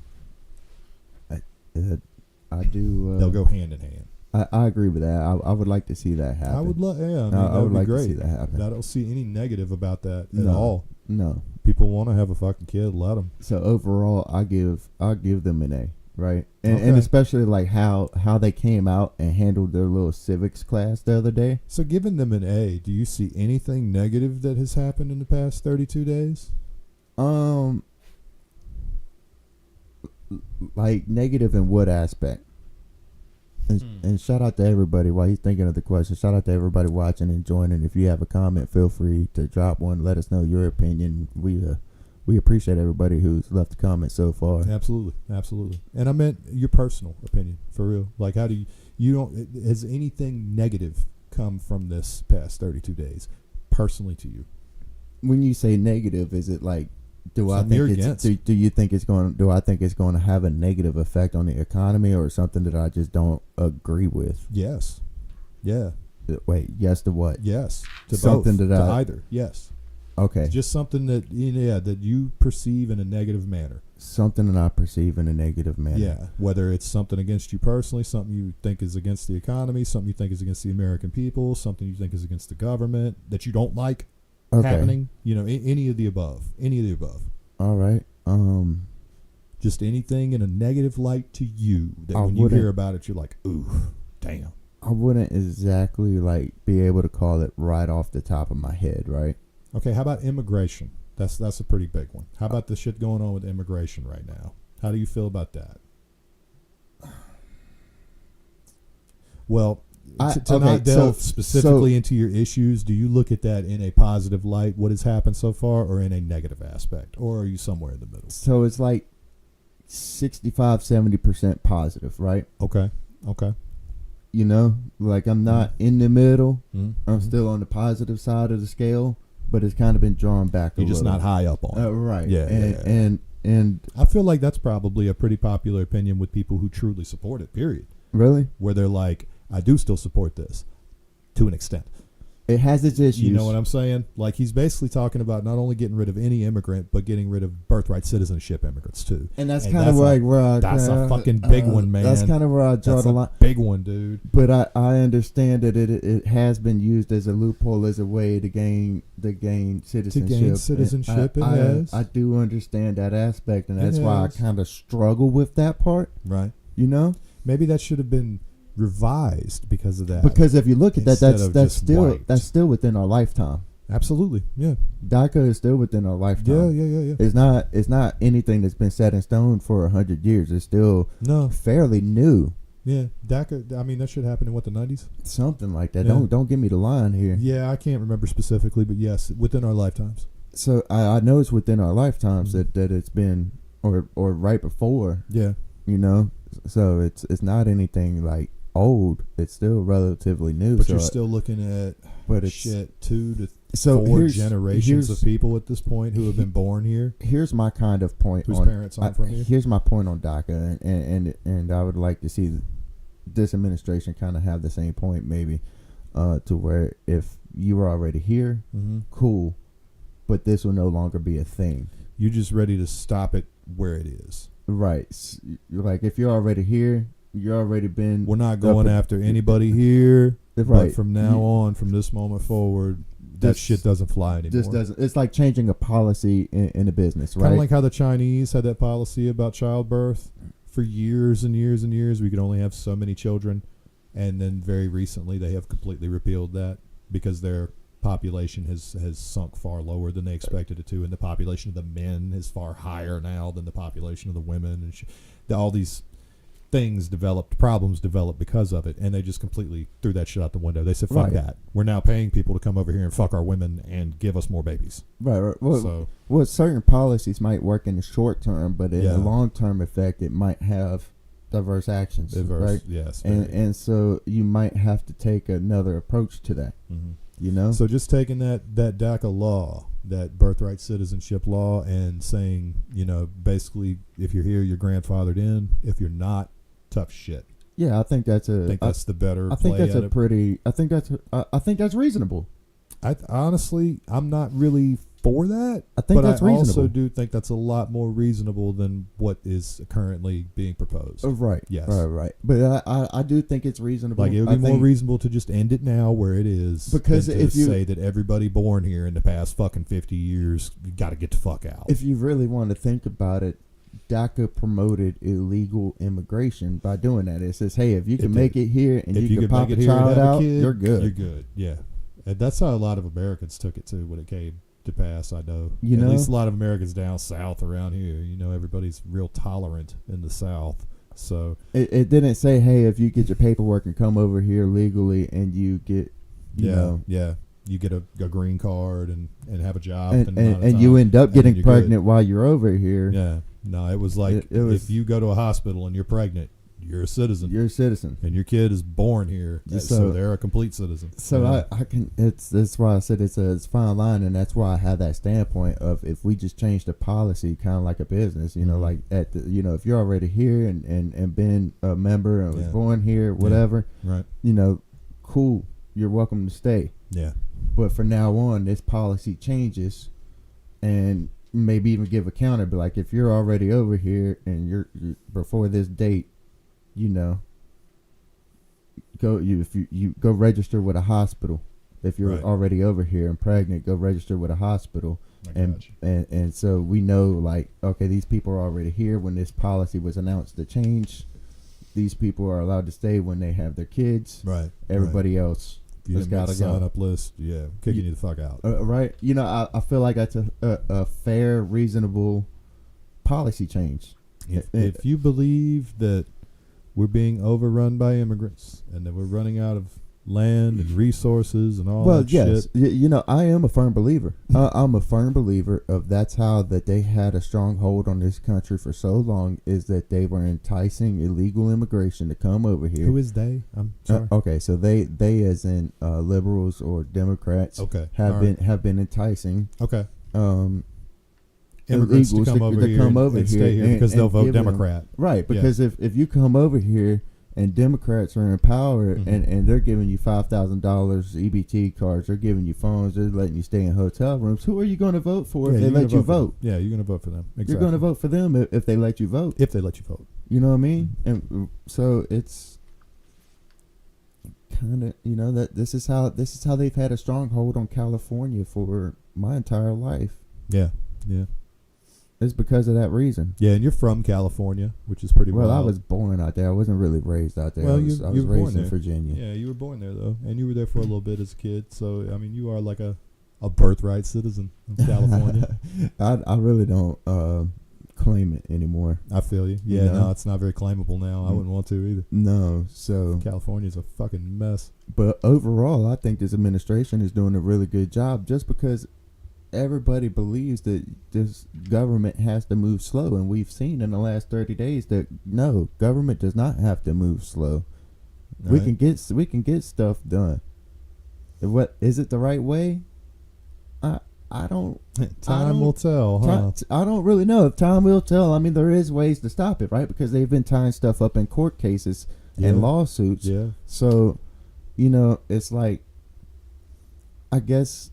I do. They'll go hand in hand. I agree with that. I would like to see that happen. I would love. Yeah, I mean, I that would would like be to great. see that happen. I don't see any negative about that at No. all. No. People want to have a fucking kid, let them. So overall, I'll give them an A, right? And Okay. especially like how they came out and handled their little civics class the other day. So, giving them an A, do you see anything negative that has happened in the past 32 days? Like negative in what aspect? And shout out to everybody while he's thinking of the question. Shout out to everybody watching and joining. If you have a comment, feel free to drop one. Let us know your opinion. We appreciate everybody who's left a comment so far. Absolutely, absolutely. And I meant your personal opinion, for real. Like, how do you don't? Has anything negative come from this past 32 days, personally to you? When you say negative, is it like do Something you're I think it's, against. do you think it's going? Do I think it's going to have a negative effect on the economy, or something that I just don't agree with? Yes. Yeah. Wait, yes to what? Yes. To Something both. that To I- either. Yes. Okay, Just something that that you perceive in a negative manner. something that I perceive in a negative manner. Yeah, whether it's something against you personally, something you think is against the economy, something you think is against the American people, something you think is against the government that you don't like Okay. happening. Any of the above. Any of the above. All right. Just anything in a negative light to you that I when you wouldn't- hear about it, you're like, ooh, damn. I wouldn't exactly like be able to call it right off the top of my head, right? Okay, how about immigration? That's a pretty big one. How about the shit going on with immigration right now? How do you feel about that? Well, to okay, not delve so- specifically into your issues, do you look at that in a positive light, what has happened so far, or in a negative aspect? Or are you somewhere in the middle? So it's like 65-70% positive, right? Okay. Like I'm not in the middle. Mm-hmm. I'm still on the positive side of the scale, but it's kind of been drawn back a You're just little. not high up on it. Right. Yeah, And I feel like that's probably a pretty popular opinion with people who truly support it, period. really, Where they're like, I do still support this to an extent. it has its issues. You know what I'm saying? Like, he's basically talking about not only getting rid of any immigrant, but getting rid of birthright citizenship immigrants too. And that's And kind of that's where I that's a fucking big one, man. That's kind of where I draw That's the a line. big one, dude. But I understand that it has been used as a loophole, as a way to gain citizenship. citizenship, And it has. I do understand that aspect, and It that's why I has. kind of struggle with that part. Right. Maybe That should have been revised because of that. because if you look at that, Instead that's of that's just still wiped. that's still within our lifetime. Absolutely. Yeah. DACA is still within our lifetime. Yeah. It's not anything that's been set in stone for 100 years. It's still No. fairly new. Yeah. DACA, I mean, that should happen in what, the 90s? Something like that. Yeah. Don't give me the line here. Yeah, I can't remember specifically, but yes, within our lifetimes. So I know it's within our lifetimes Mhm. that it's been or right before, Yeah. So it's not anything like old. It's still relatively new. But so you're still looking at but it's shit 2 to so 4 here's- generations here's- of people at this point who have been born here, Here's my kind of point whose on parents aren't from here. here's my point on DACA, and I would like to see this administration kind of have the same point, maybe, to where if you were already here, Mm-hmm. cool, but this will no longer be a thing. You're just ready to stop it where it is. Right. Like if you're already here, you're already been. We're not going Up- after anybody here, Right. but from now You- on, from this moment forward, that This- shit doesn't fly anymore. This doesn't. It's like changing a policy in a business, Kind right? of like how the Chinese had that policy about childbirth for years and years and years. We could only have so many children, and then very recently they have completely repealed that because their population has sunk far lower than they expected it to, and the population of the men is far higher now than the population of the women, and all these problems developed because of it, and they just completely threw that shit out the window. They said, fuck Right. that. We're now paying people to come over here and fuck our women and give us more babies. right. So Well, certain policies might work in the short term, but in Yeah. the long term effect, it might have diverse actions, right? yes. And so you might have to take another approach to that. Mhm. You know, So just taking that DACA law, that birthright citizenship law, and saying, basically, if you're here, you're grandfathered in. If you're not, tough shit. yeah, I think that's I think that's the better I think play that's at a it. pretty. I think that's reasonable. Honestly, I'm not really for that. I think but that's I reasonable. also do think that's a lot more reasonable than what is currently being proposed. Right. Yes. Right. But I do think it's reasonable. Like, it would I be more think- reasonable to just end it now where it is, Because than to if you- say that everybody born here in the past fucking 50 years, you got to get the fuck out. If you really want to think about it, DACA promoted illegal immigration by doing that. It says, hey, if you can It make did. it here and If you can could pop make a it here and child have a out, kid, you're good. You're good. Yeah, and that's how a lot of Americans took it too when it came to pass. I know. You At know? least a lot of Americans down south around here. Everybody's real tolerant in the South. So It didn't say, hey, if you get your paperwork and come over here legally and you get, you know, yeah, you get a green card and have a job and you end up and getting you're pregnant while you're over here. Yeah, no, it was like It was- if you go to a hospital and you're pregnant, you're a citizen, You're a citizen. and your kid is born here, So- so they're a complete citizen. So Yeah. I can. That's why I said it's a fine line, and that's why I have that standpoint of if we just change the policy, kind of like a business, Mhm. like if you're already here and been a member and was Yeah. born here, whatever, Right. Cool, you're welcome to stay. Yeah. But from now on, this policy changes, and maybe even give a counter. But like if you're already over here and you're before this date, if you go register with a hospital. If you're Right. already over here and pregnant, go register with a hospital. I And, got you. and so we know, like, okay, these people are already here when this policy was announced to change. These people are allowed to stay when they have their kids. Right. Everybody else If you has didn't make got the to go. sign up list, yeah, kicking you the fuck out. Right? I feel like that's a fair, reasonable policy change. If you believe that we're being overrun by immigrants and that we're running out of land and resources and all Well, that yes, shit, I am a firm believer. I'm a firm believer of that's how that they had a strong hold on this country for so long is that they were enticing illegal immigration to come over here. who is they? I'm sorry. Okay, so they as in liberals or Democrats Okay, have all been right. have been enticing Okay. um Immigrants to illegals come over here and stay here because they'll vote give them- Democrat. Right, because if you come over here and Democrats are in power Mhm. and they're giving you $5,000 EBT cards, they're giving you phones, they're letting you stay in hotel rooms, who are you going to vote for if they you're gonna let you for them. vote? Yeah, you're going to vote for them. Exactly. You're going to vote for them if they let you vote. if they let you vote. You know what I mean? And so it's kind of that this is how they've had a stronghold on California for my entire life. Yeah, yeah, It's because of that reason. yeah. And you're from California, which is pretty Well, I wild. was born out there. I wasn't really raised out there. Well, I was you raised were born in there. Virginia. Yeah, you were born there though, and you were there for a little bit as a kid. So I mean, you are like a birthright citizen of California. I really don't claim it anymore. I feel you. You Yeah, know? no, it's not very claimable now. I Mm. wouldn't want to either. No, so California's a fucking mess. but overall, I think this administration is doing a really good job. Just because everybody believes that this government has to move slow, and we've seen in the last 30 days that no, government does not have to move slow. We Right. can get stuff done. What is it the right way? I don't. Time will tell, huh? I don't really know if time will tell. I mean, there is ways to stop it, right? Because they've been tying stuff up in court cases Yeah. and lawsuits. Yeah. So, it's like, I guess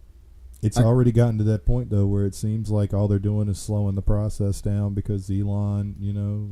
It's I- already gotten to that point though, where it seems like all they're doing is slowing the process down because Elon,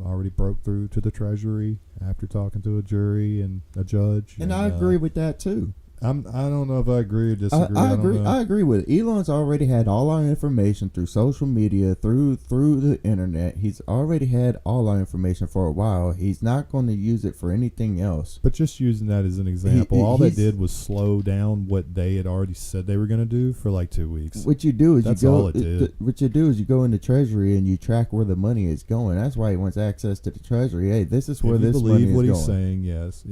already broke through to the Treasury after talking to a jury and a judge. And I agree with that too. I don't know if I agree or disagree. I don't agree. know. I agree with it. Elon's already had all our information through social media, through the internet. He's already had all our information for a while. He's not going to use it for anything else. But just using that as an example, all that he's- did was slow down what they had already said they were going to do for like 2 weeks. What you do is That's you go. all it did. What you do is you go into Treasury and you track where the money is going. That's why he wants access to the Treasury. Hey, this is where If you this money believe is what going. he's saying, yes.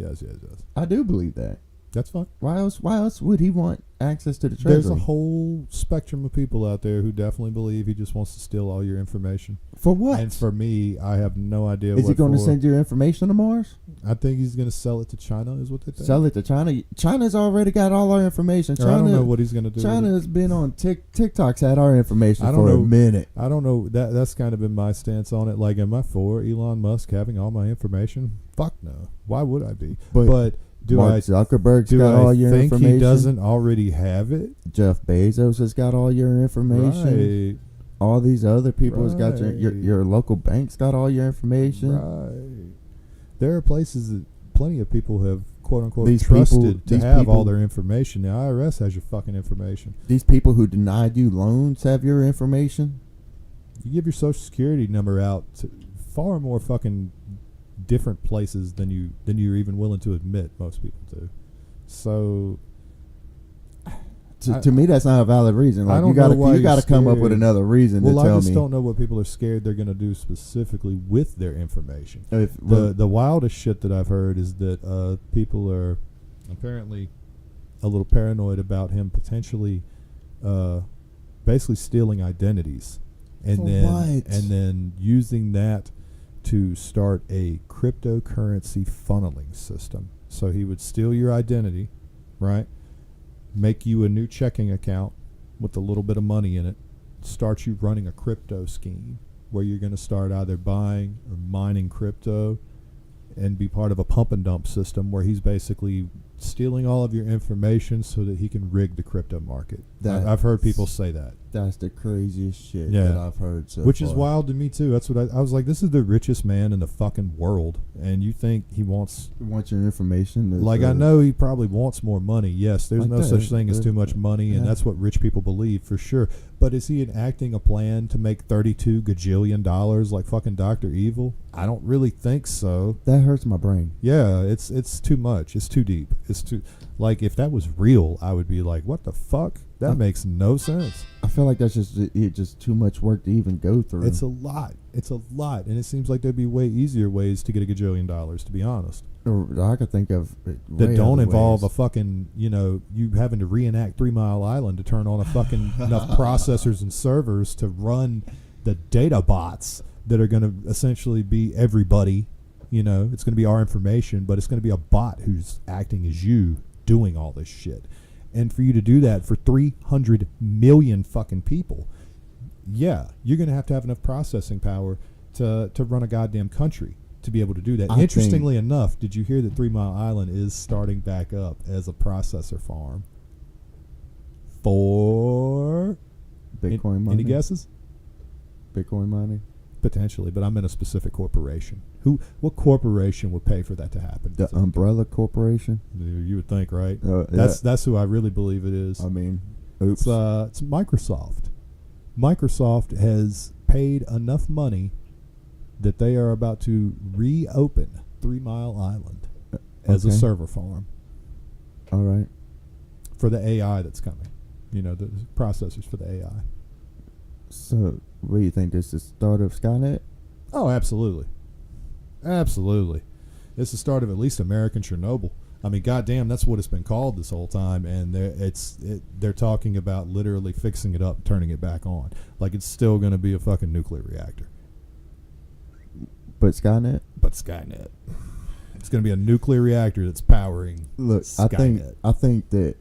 I do believe that. That's fine. Why else would he want access to the Treasury? There's a whole spectrum of people out there who definitely believe he just wants to steal all your information. For what? And for me, I have no idea Is what he going to for. send your information to Mars? I think he's going to sell it to China, is what they think. Sell it to China. China's already got all our information. Or I don't know what he's going to do. with China it. has been on TikTok's had our information I don't for a know. minute. I don't know. That's kind of been my stance on it. Like, am I for Elon Musk having all my information? Fuck no. Why would I be? But do Mark I Zuckerberg's do got I all your think information. he doesn't already have it? Jeff Bezos has got all your information. Right. All these other people has got your Right. your local bank's got all your information. Right. There are places that plenty of people have quote unquote These people- trusted to these have all people- their information. The IRS has your fucking information. These people who denied you loans have your information. You give your social security number out to far more fucking different places than you're even willing to admit. Most people do. So To me, that's not a valid reason. I Like don't you gotta know why you you're gotta come up with scared. another reason well, to I tell just me. don't know what people are scared they're going to do specifically with their information. If, The wildest shit that I've heard is that people are apparently a little paranoid about him potentially basically stealing identities and For then what? and then using that to start a cryptocurrency funneling system. So he would steal your identity, right? Make you a new checking account with a little bit of money in it, start you running a crypto scheme where you're going to start either buying or mining crypto and be part of a pump and dump system where he's basically stealing all of your information so that he can rig the crypto market. I've heard people say that. That's the craziest shit Yeah. that I've heard so Which is far. wild to me too. That's what I was like, this is the richest man in the fucking world, and you think he wants You want your information? to- like I know he probably wants more money. Yes, there's Like no that. such thing as There's- too much money, and yeah. that's what rich people believe for sure. But is he enacting a plan to make $32 gajillion like fucking Dr. Evil? I don't really think so. that hurts my brain. Yeah, it's too much. It's too deep. It's too like if that was real, I would be like, what the fuck? That makes no sense. I feel like that's just too much work to even go through. It's a lot. It's a lot, and it seems like there'd be way easier ways to get a gajillion dollars. To be honest. Or I could think of That don't involve ways. a fucking, you having to reenact 3 Mile Island to turn on a fucking enough processors and servers to run the data bots that are going to essentially be everybody. It's going to be our information, but it's going to be a bot who's acting as you doing all this shit. And for you to do that for 300 million fucking people, yeah, you're going to have enough processing power to run a goddamn country to be able to do that. I Interestingly enough, did you hear that 3 Mile Island is starting back up as a processor farm for Bitcoin Any mining. guesses? Bitcoin mining. Potentially, but I'm in a specific corporation. What corporation would pay for that to happen? The Umbrella Corporation. You would think, right? Yeah. That's who I really believe it is. I mean, oops. It's Microsoft. Microsoft has paid enough money that they are about to reopen 3 Mile Island as a Okay. server farm All right. for the AI that's coming. The processors for the AI. So, what do you think? This is the start of Skynet? Oh, absolutely. Absolutely. It's the start of at least American Chernobyl. I mean, goddamn, that's what it's been called this whole time, and they're talking about literally fixing it up and turning it back on. Like it's still going to be a fucking nuclear reactor. But Skynet? But Skynet. It's going to be a nuclear reactor that's powering. Look, Skynet. I think that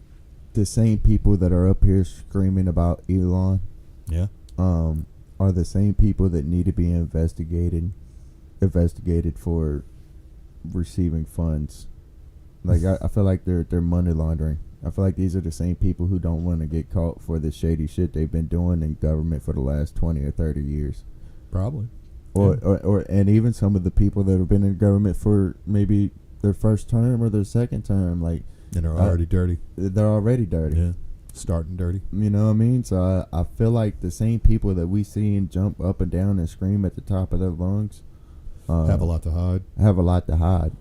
the same people that are up here screaming about Elon, Yeah. are the same people that need to be investigated for receiving funds. Like I feel like they're money laundering. I feel like these are the same people who don't want to get caught for the shady shit they've been doing in government for the last 20 or 30 years. Probably. Or and even some of the people that have been in government for maybe their first term or their second term, like And they're already dirty. they're already dirty. Yeah. Starting dirty. You know what I mean? So I feel like the same people that we see and jump up and down and scream at the top of their lungs Have a lot to hide. have a lot to hide.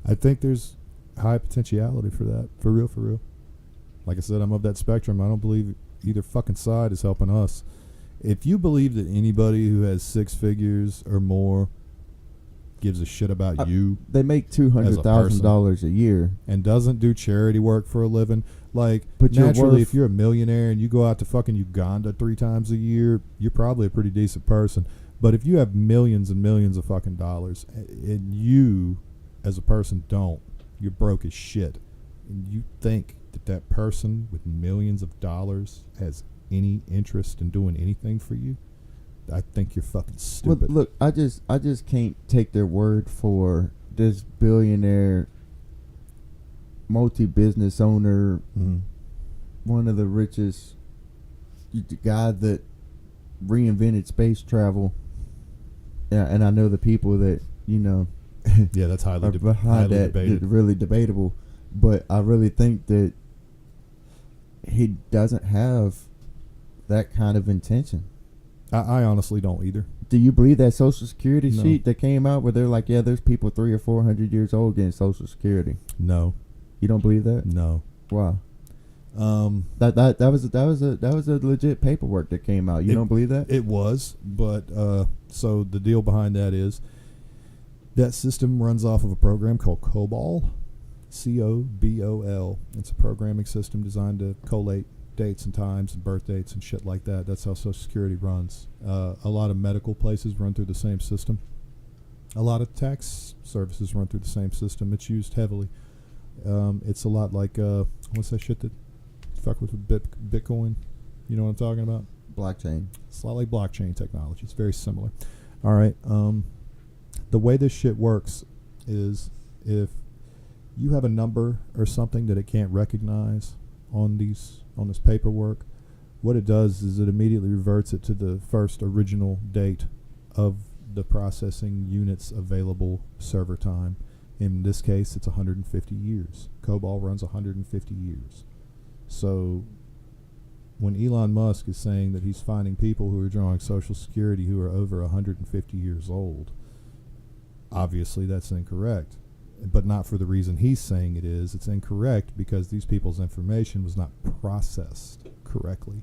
I think there's high potentiality for that. For real, for real. Like I said, I'm of that spectrum. I don't believe either fucking side is helping us. If you believe that anybody who has 6 figures or more gives a shit about you They make $200,000 a year. and doesn't do charity work for a living, like, But you're naturally, worth- if you're a millionaire and you go out to fucking Uganda 3 times a year, you're probably a pretty decent person. But if you have millions and millions of fucking dollars and you, as a person, don't, you're broke as shit, and you think that that person with millions of dollars has any interest in doing anything for you, I think you're fucking Well, stupid. look, I just can't take their word for this billionaire, multi-business owner, Mhm. one of the richest, the guy that reinvented space travel. Yeah, and I know the people that Yeah, that's highly, are behind that. debated. Really debatable, but I really think that he doesn't have that kind of intention. I honestly don't either. Do you believe that Social Security No. sheet that came out where they're like, yeah, there's people 300 or 400 years old getting Social Security? No, You don't believe that? no. Why? Um, That was a legit paperwork that came out. You don't believe that? It was, but so the deal behind that is that system runs off of a program called COBOL, COBOL. It's a programming system designed to collate dates and times and birth dates and shit like that. That's how Social Security runs. A lot of medical places run through the same system. A lot of tax services run through the same system. It's used heavily. It's a lot like what's that shit that fuck with Bitcoin? You know what I'm talking about? Blockchain. It's a lot like blockchain technology. It's very similar. All right. The way this shit works is if you have a number or something that it can't recognize on this paperwork, what it does is it immediately reverts it to the first original date of the processing unit's available server time. In this case, it's 150 years. COBOL runs 150 years. So when Elon Musk is saying that he's finding people who are drawing Social Security who are over 150 years old, obviously that's incorrect. But not for the reason he's saying it is. It's incorrect because these people's information was not processed correctly,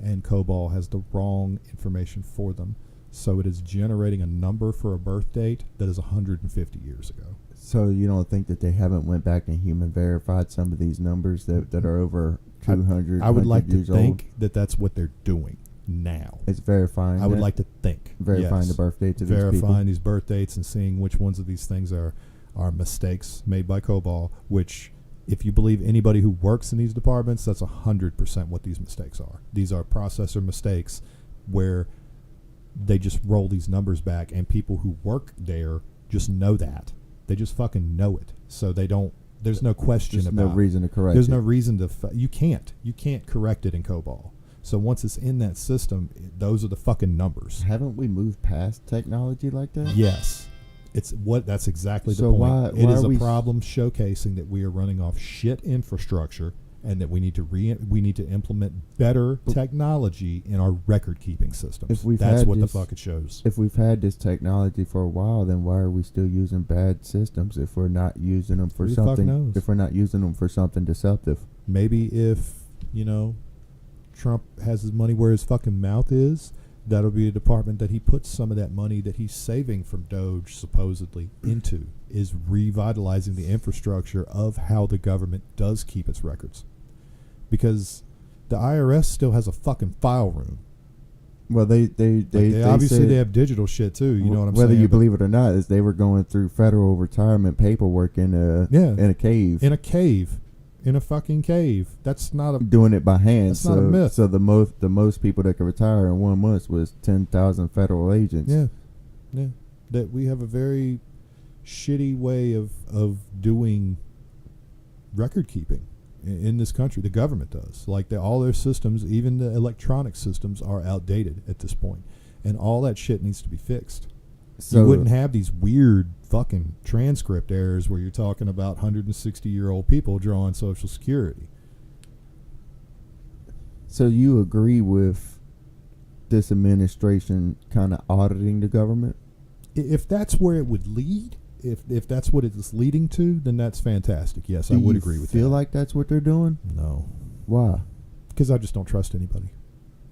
and COBOL has the wrong information for them. So it is generating a number for a birth date that is 150 years ago. So you don't think that they haven't went back and human verified some of these numbers that are over 200 I would like to years think old? that that's what they're doing now. It's verifying. I would that? like to think. verifying yes. the birth dates of these Verifying people. these birth dates and seeing which ones of these things are mistakes made by COBOL, which, if you believe anybody who works in these departments, that's 100% what these mistakes are. These are processor mistakes where they just roll these numbers back, and people who work there just know that. They just fucking know it. So they don't, there's no question There's about no reason to correct There's it. no reason to, you can't correct it in COBOL. So once it's in that system, those are the fucking numbers. Haven't we moved past technology like that? Yes. That's exactly the So point. why It is are a we problem showcasing that we are running off shit infrastructure, and that we need to implement better technology in our record keeping systems. If we've That's had what this- the fuck it shows. If we've had this technology for a while, then why are we still using bad systems if we're not using them for Who the fuck something? knows? If we're not using them for something deceptive? Maybe if, Trump has his money where his fucking mouth is, that'll be a department that he puts some of that money that he's saving from Doge supposedly into, is revitalizing the infrastructure of how the government does keep its records. Because the IRS still has a fucking file room. Well, they obviously said, they have digital shit too. You know what I'm whether saying? you But believe it or not, is they were going through federal retirement paperwork in a cave, in a cave, in a fucking cave. That's not a doing it by hand. That's not a myth. So the most people that could retire in 1 month was 10,000 federal agents. yeah. That we have a very shitty way of doing record keeping in this country. The government does. Like all their systems, even the electronic systems, are outdated at this point, and all that shit needs to be fixed. So you wouldn't have these weird fucking transcript errors where you're talking about 160-year-old people drawing Social Security. So you agree with this administration kind of auditing the government? If that's where it would lead, if that's what it's leading to, then that's fantastic. Yes, I would agree with that. Feel like that's what they're doing? No, Why? because I just don't trust anybody.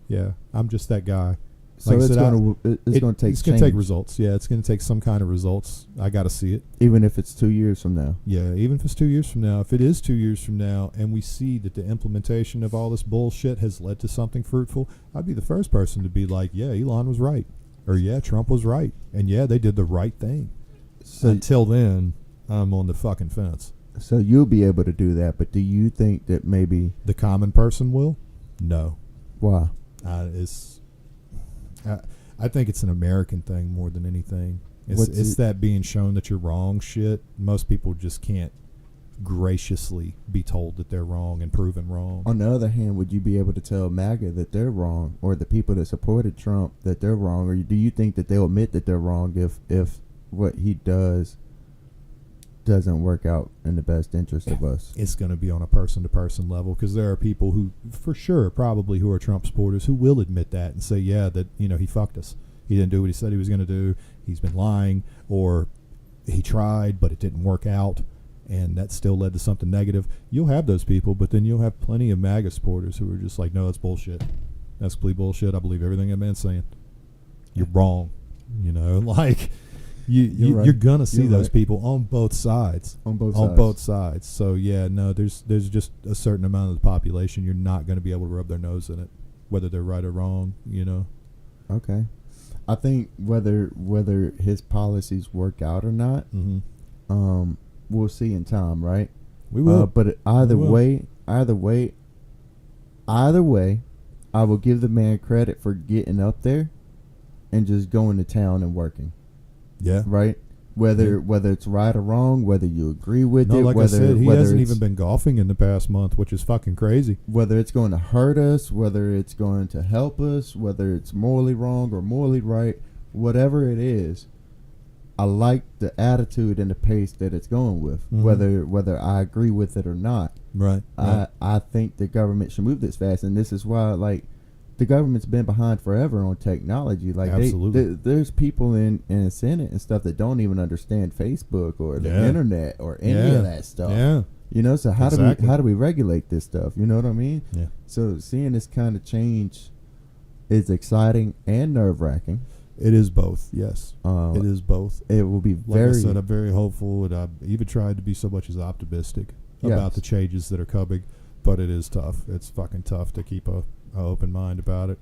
Yeah, I'm just that guy. So Like I it's said, going to take It's going to take change, results. Yeah, it's going to take some kind of results. I got to see it. even if it's 2 years from now. Yeah, even if it's 2 years from now, if it is 2 years from now, and we see that the implementation of all this bullshit has led to something fruitful, I'd be the first person to be like, yeah, Elon was right. Or yeah, Trump was right. And yeah, they did the right thing. So Until then, I'm on the fucking fence. so you'll be able to do that, but do you think that maybe The common person will? No. why? I think it's an American thing more than anything. What's It's it- that being shown that you're wrong shit. Most people just can't graciously be told that they're wrong and proven wrong. On the other hand, would you be able to tell MAGA that they're wrong, or the people that supported Trump that they're wrong, or do you think that they'll admit that they're wrong if what he does doesn't work out in the best interest of us? It's going to be on a person-to-person level, because there are people who, for sure, probably who are Trump supporters who will admit that and say, yeah, that, you know, he fucked us. He didn't do what he said he was going to do. He's been lying, or he tried, but it didn't work out, and that still led to something negative. You'll have those people, but then you'll have plenty of MAGA supporters who are just like, no, that's bullshit. That's complete bullshit. I believe everything that man's saying. You're wrong. You know, like... You're You're right. gonna see You're those right. people on both sides. On both On sides. both sides. So yeah, no, there's just a certain amount of the population you're not going to be able to rub their nose in it, whether they're right or wrong. You know. Okay. I think whether his policies work out or not, Mm-hmm. we'll see in time, right? We will. But either We will. way, I will give the man credit for getting up there and just going to town and working, yeah. right? Whether it's right or wrong, whether you agree with No, it, like whether I said, he whether hasn't it's, even been golfing in the past month, which is fucking crazy. whether it's going to hurt us, whether it's going to help us, whether it's morally wrong or morally right, whatever it is, I like the attitude and the pace that it's going with, Mhm. whether I agree with it or not. Right. I think the government should move this fast, and this is why, like, the government's been behind forever on technology. Like, Absolutely. there's people in the Senate and stuff that don't even understand Facebook or the Yeah. internet or any Yeah. of that stuff. Yeah. You know, so how Exactly. do we regulate this stuff? You know what I mean? Yeah. So seeing this kind of change is exciting and nerve wracking. It is both. Yes. It is both. It will be Like very. I said, I'm very hopeful, and I've even tried to be so much as optimistic about Yes. the changes that are coming. But it is tough. It's fucking tough to keep a open mind about it.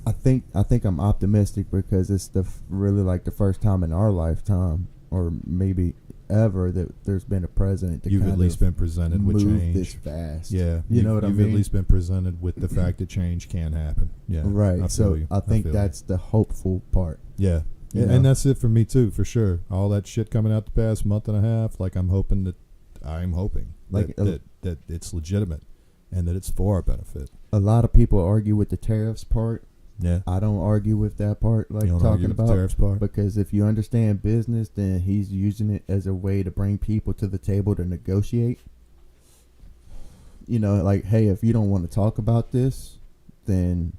I think I'm optimistic because it's really like the first time in our lifetime, or maybe ever, that there's been a president that You've kind at least of been presented with moved change. this fast. Yeah, you know what I You've mean. at least been presented with the fact that change can happen. Yeah, Right. I So feel you. I think feel you. that's the hopeful part. yeah, you yeah, know? and that's it for me too, for sure. All that shit coming out the past month and a half, like I'm hoping that Like, that it's legitimate and that it's for our benefit. A lot of people argue with the tariffs part. Yeah, I don't argue with that part, like you don't talking argue with the about. tariffs part. Because if you understand business, then he's using it as a way to bring people to the table to negotiate. You know, like, hey, if you don't want to talk about this, then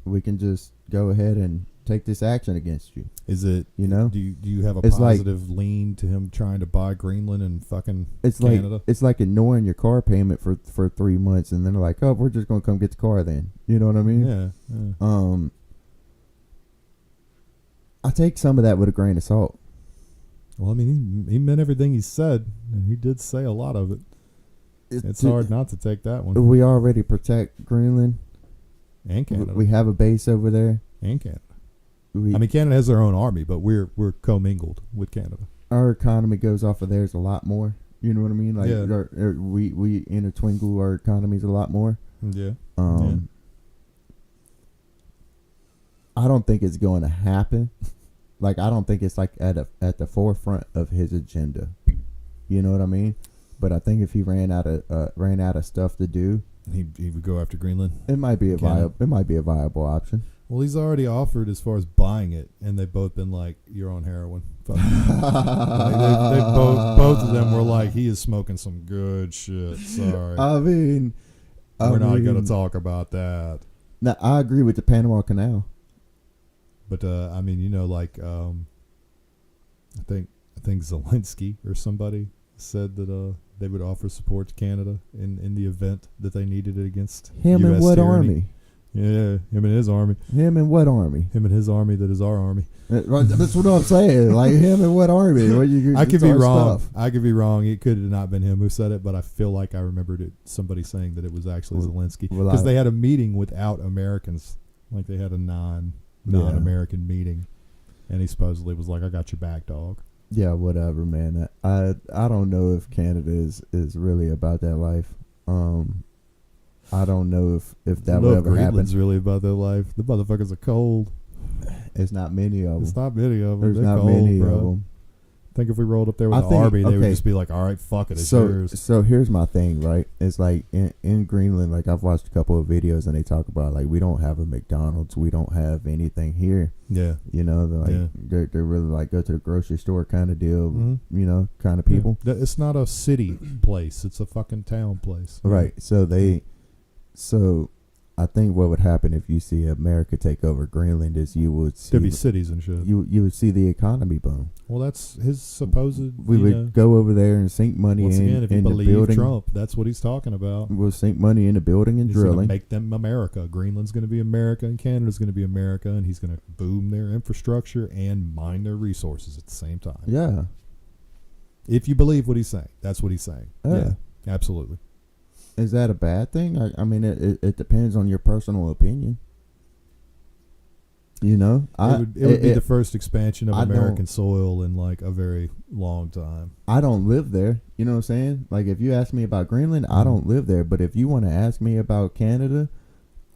we can just go ahead and take this action against you. Is it? You know, Do you have a It's like- positive lean to him trying to buy Greenland and fucking it's Canada? like it's like ignoring your car payment for 3 months, and then they're like, oh, we're just gonna come get the car then. You know what I mean? Yeah. I take some of that with a grain of salt. Well, I mean, he meant everything he said, and he did say a lot of it. It's hard not to take that one. We already protect Greenland. And Canada. We have a base over there. And Canada. We, I mean, Canada has their own army, but we're commingled with Canada. our economy goes off of theirs a lot more. You know what I mean? Like Yeah. we intertwingle our economies a lot more. Yeah. I don't think it's going to happen. Like I don't think it's like at the forefront of his agenda. You know what I mean? But I think if he ran out of stuff to do, He would go after Greenland. it might be a Canada. viable option. Well, he's already offered as far as buying it, and they've both been like, "You're on heroin." Fuck you. Like, they both of them were like, "He is smoking some good shit." Sorry, I mean, we're not going to talk about that. Now, I agree with the Panama Canal. But I mean, you know, like I think Zelensky or somebody said that they would offer support to Canada in the event that they needed it against Him US and what tyranny. army? Yeah, him and his army. Him and what army? Him and his army that is our army. That's what I'm saying. Like him and what army? I could it's be our wrong. stuff. I could be wrong. It could have not been him who said it, but I feel like I remembered it. Somebody saying that it was actually Zelensky well, because they had a meeting without Americans, like they had a non-American meeting, and he supposedly was like, "I got your back, dog." Yeah, whatever, man. I don't know if Canada is really about that life. I don't know if that would ever happen. Greenland's really about their life. The motherfuckers are cold. It's not many of them. It's not many of them. There's They're not cold, many bro. of them. I think if we rolled up there with I the think- army, they would okay. just be like, "All right, fuck it, it's So yours." so here's my thing, right? It's like in Greenland, like I've watched a couple of videos and they talk about like we don't have a McDonald's, we don't have anything here. Yeah. You know, they're like Yeah. they're really like go to the grocery store kind of deal. Mhm. You know, kind of people. Yeah. It's not a city place. It's a fucking town place. Right. So I think what would happen if you see America take over Greenland is you would see There'd be cities and shit. you would see the economy boom. Well, that's his supposed. We would go over there and sink money once in, again, if you in the believe building. Trump, that's what he's talking about. We'll sink money in the building and He's going to drilling. make them America. Greenland's going to be America, and Canada's going to be America, and he's going to boom their infrastructure and mine their resources at the same time. Yeah. If you believe what he's saying, that's what he's saying. Yeah. Absolutely. Is that a bad thing? I mean, it depends on your personal opinion. You know, It would be the first expansion of I don't- American soil in like a very long time. I don't live there. You know what I'm saying? Like, if you ask me about Greenland, I don't live there. But if you want to ask me about Canada,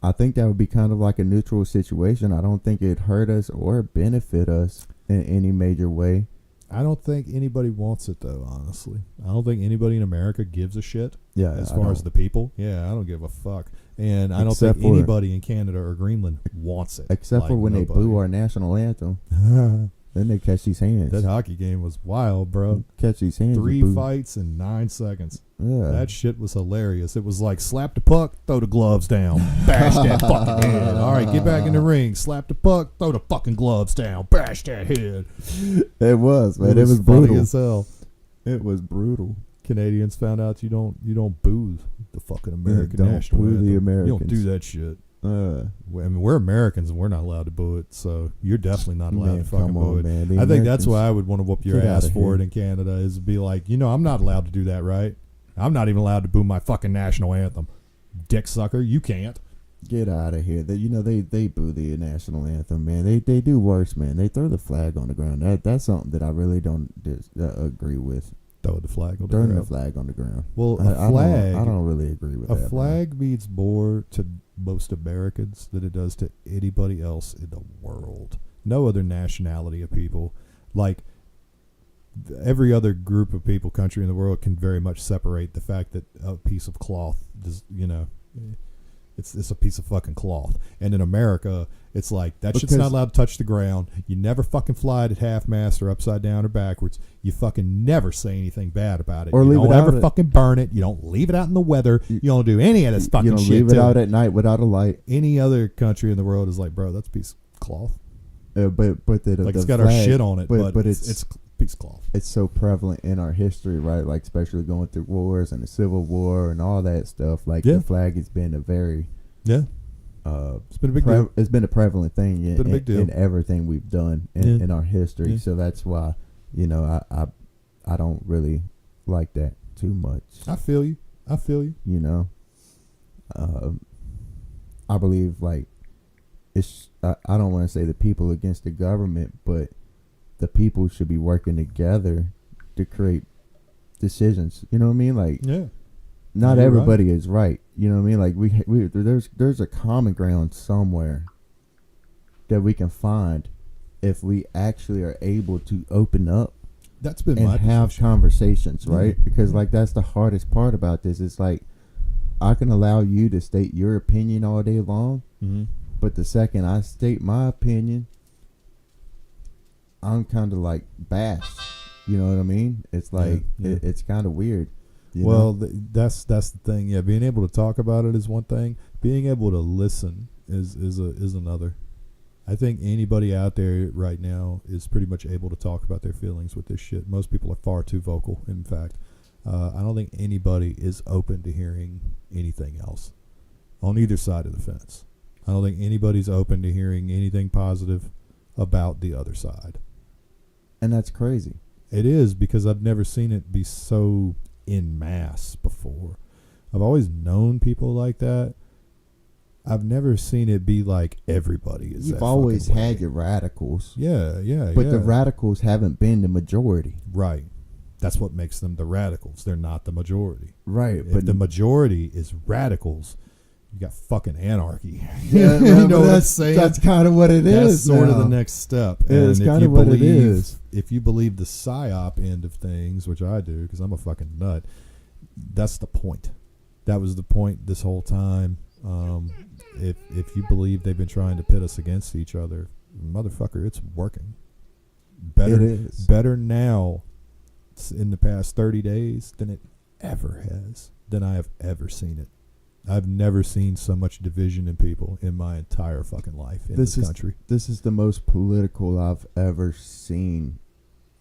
I think that would be kind of like a neutral situation. I don't think it'd hurt us or benefit us in any major way. I don't think anybody wants it though, honestly. I don't think anybody in America gives a shit Yeah, as I far as don't. the people. Yeah, I don't give a fuck. And I don't Except think for- anybody in Canada or Greenland wants it. Except Like, for when nobody. they blew our national anthem. Then they catch these hands. That hockey game was wild, bro. Catch these hands. 3 and boo. fights in 9 seconds. Yeah. That shit was hilarious. It was like slap the puck, throw the gloves down, bash that fucking head. All right, get back in the ring. Slap the puck, throw the fucking gloves down, bash that head. It was, man. It was funny brutal. as hell. It was brutal. Canadians found out you don't boo the fucking American don't national boo the anthem. You Americans. don't do that shit. Uh, I mean, we're Americans and we're not allowed to boo it, so you're definitely not allowed Man, to fucking come boo on, it. man. The I think that's Americans- why I would want to whoop your Get ass outta for it here. in Canada is be like, I'm not allowed to do that, right? I'm not even allowed to boo my fucking national anthem. Dick sucker, you can't. get out of here. They boo the national anthem, man. They do worse, man. They throw the flag on the ground. That's something that I really don't agree with. Throw the flag on the Throwing the ground. flag on the ground. Well, I a flag. I don't really agree with A that. flag means more to most Americans than it does to anybody else in the world. No other nationality of people, like every other group of people, country in the world, can very much separate the fact that a piece of cloth is, it's a piece of fucking cloth. And in America, it's like that shit's not Because- allowed to touch the ground. You never fucking fly it at half mast or upside down or backwards. You fucking never say anything bad about it. Or you leave don't it out ever at- fucking burn it. You don't leave it out in the weather. You don't do any of this fucking You don't shit. leave it to out at night without a light. any other country in the world is like, bro, that's a piece of cloth. But the Like the it's got flag, our shit on it, but it's it's a piece of cloth. it's so prevalent in our history, right? Like especially going through wars and the Civil War and all that stuff. Like Yeah. the flag has been a very Yeah, it's been a big deal. it's been a prevalent thing in, Been a big deal. in everything we've done Yeah. in our history. Yeah. So that's why I don't really like that too much. I feel you. You know, I believe like I don't want to say the people against the government, but the people should be working together to create decisions. You know what I mean? Like, Yeah. not You're everybody is right. You know what I mean? Like there's a common ground somewhere that we can find if we actually are able to open up That's been and my have position. conversations, right? Yeah. Because like that's the hardest part about this. It's like I can allow you to state your opinion all day long, Mm-hmm. but the second I state my opinion, I'm kind of like bashed. You know what I mean? It's like Yeah. it's kind of weird. you Well, know? that's the thing. Yeah, being able to talk about it is one thing. Being able to listen is another. I think anybody out there right now is pretty much able to talk about their feelings with this shit. Most people are far too vocal. In fact, I don't think anybody is open to hearing anything else on either side of the fence. I don't think anybody's open to hearing anything positive about the other side. And that's crazy. It is, because I've never seen it be so en masse before. I've always known people like that. I've never seen it be like everybody is. You've that always fucking way. had your radicals, Yeah, but the radicals haven't been the majority. right. That's what makes them the radicals. They're not the majority. Right, If but the majority is radicals, you got fucking anarchy. yeah, You know what I'm that's saying? That's kind of what it That's is. sort of now. the next step. Yeah, it's And if kinda you what it believe, is. if you believe the psyop end of things, which I do because I'm a fucking nut, that's the point. That was the point this whole time. If you believe they've been trying to pit us against each other, motherfucker, it's working. Better, It is. better now in the past 30 days than it ever has, than I have ever seen it. I've never seen so much division in people in my entire fucking life in this country. This is the most political I've ever seen.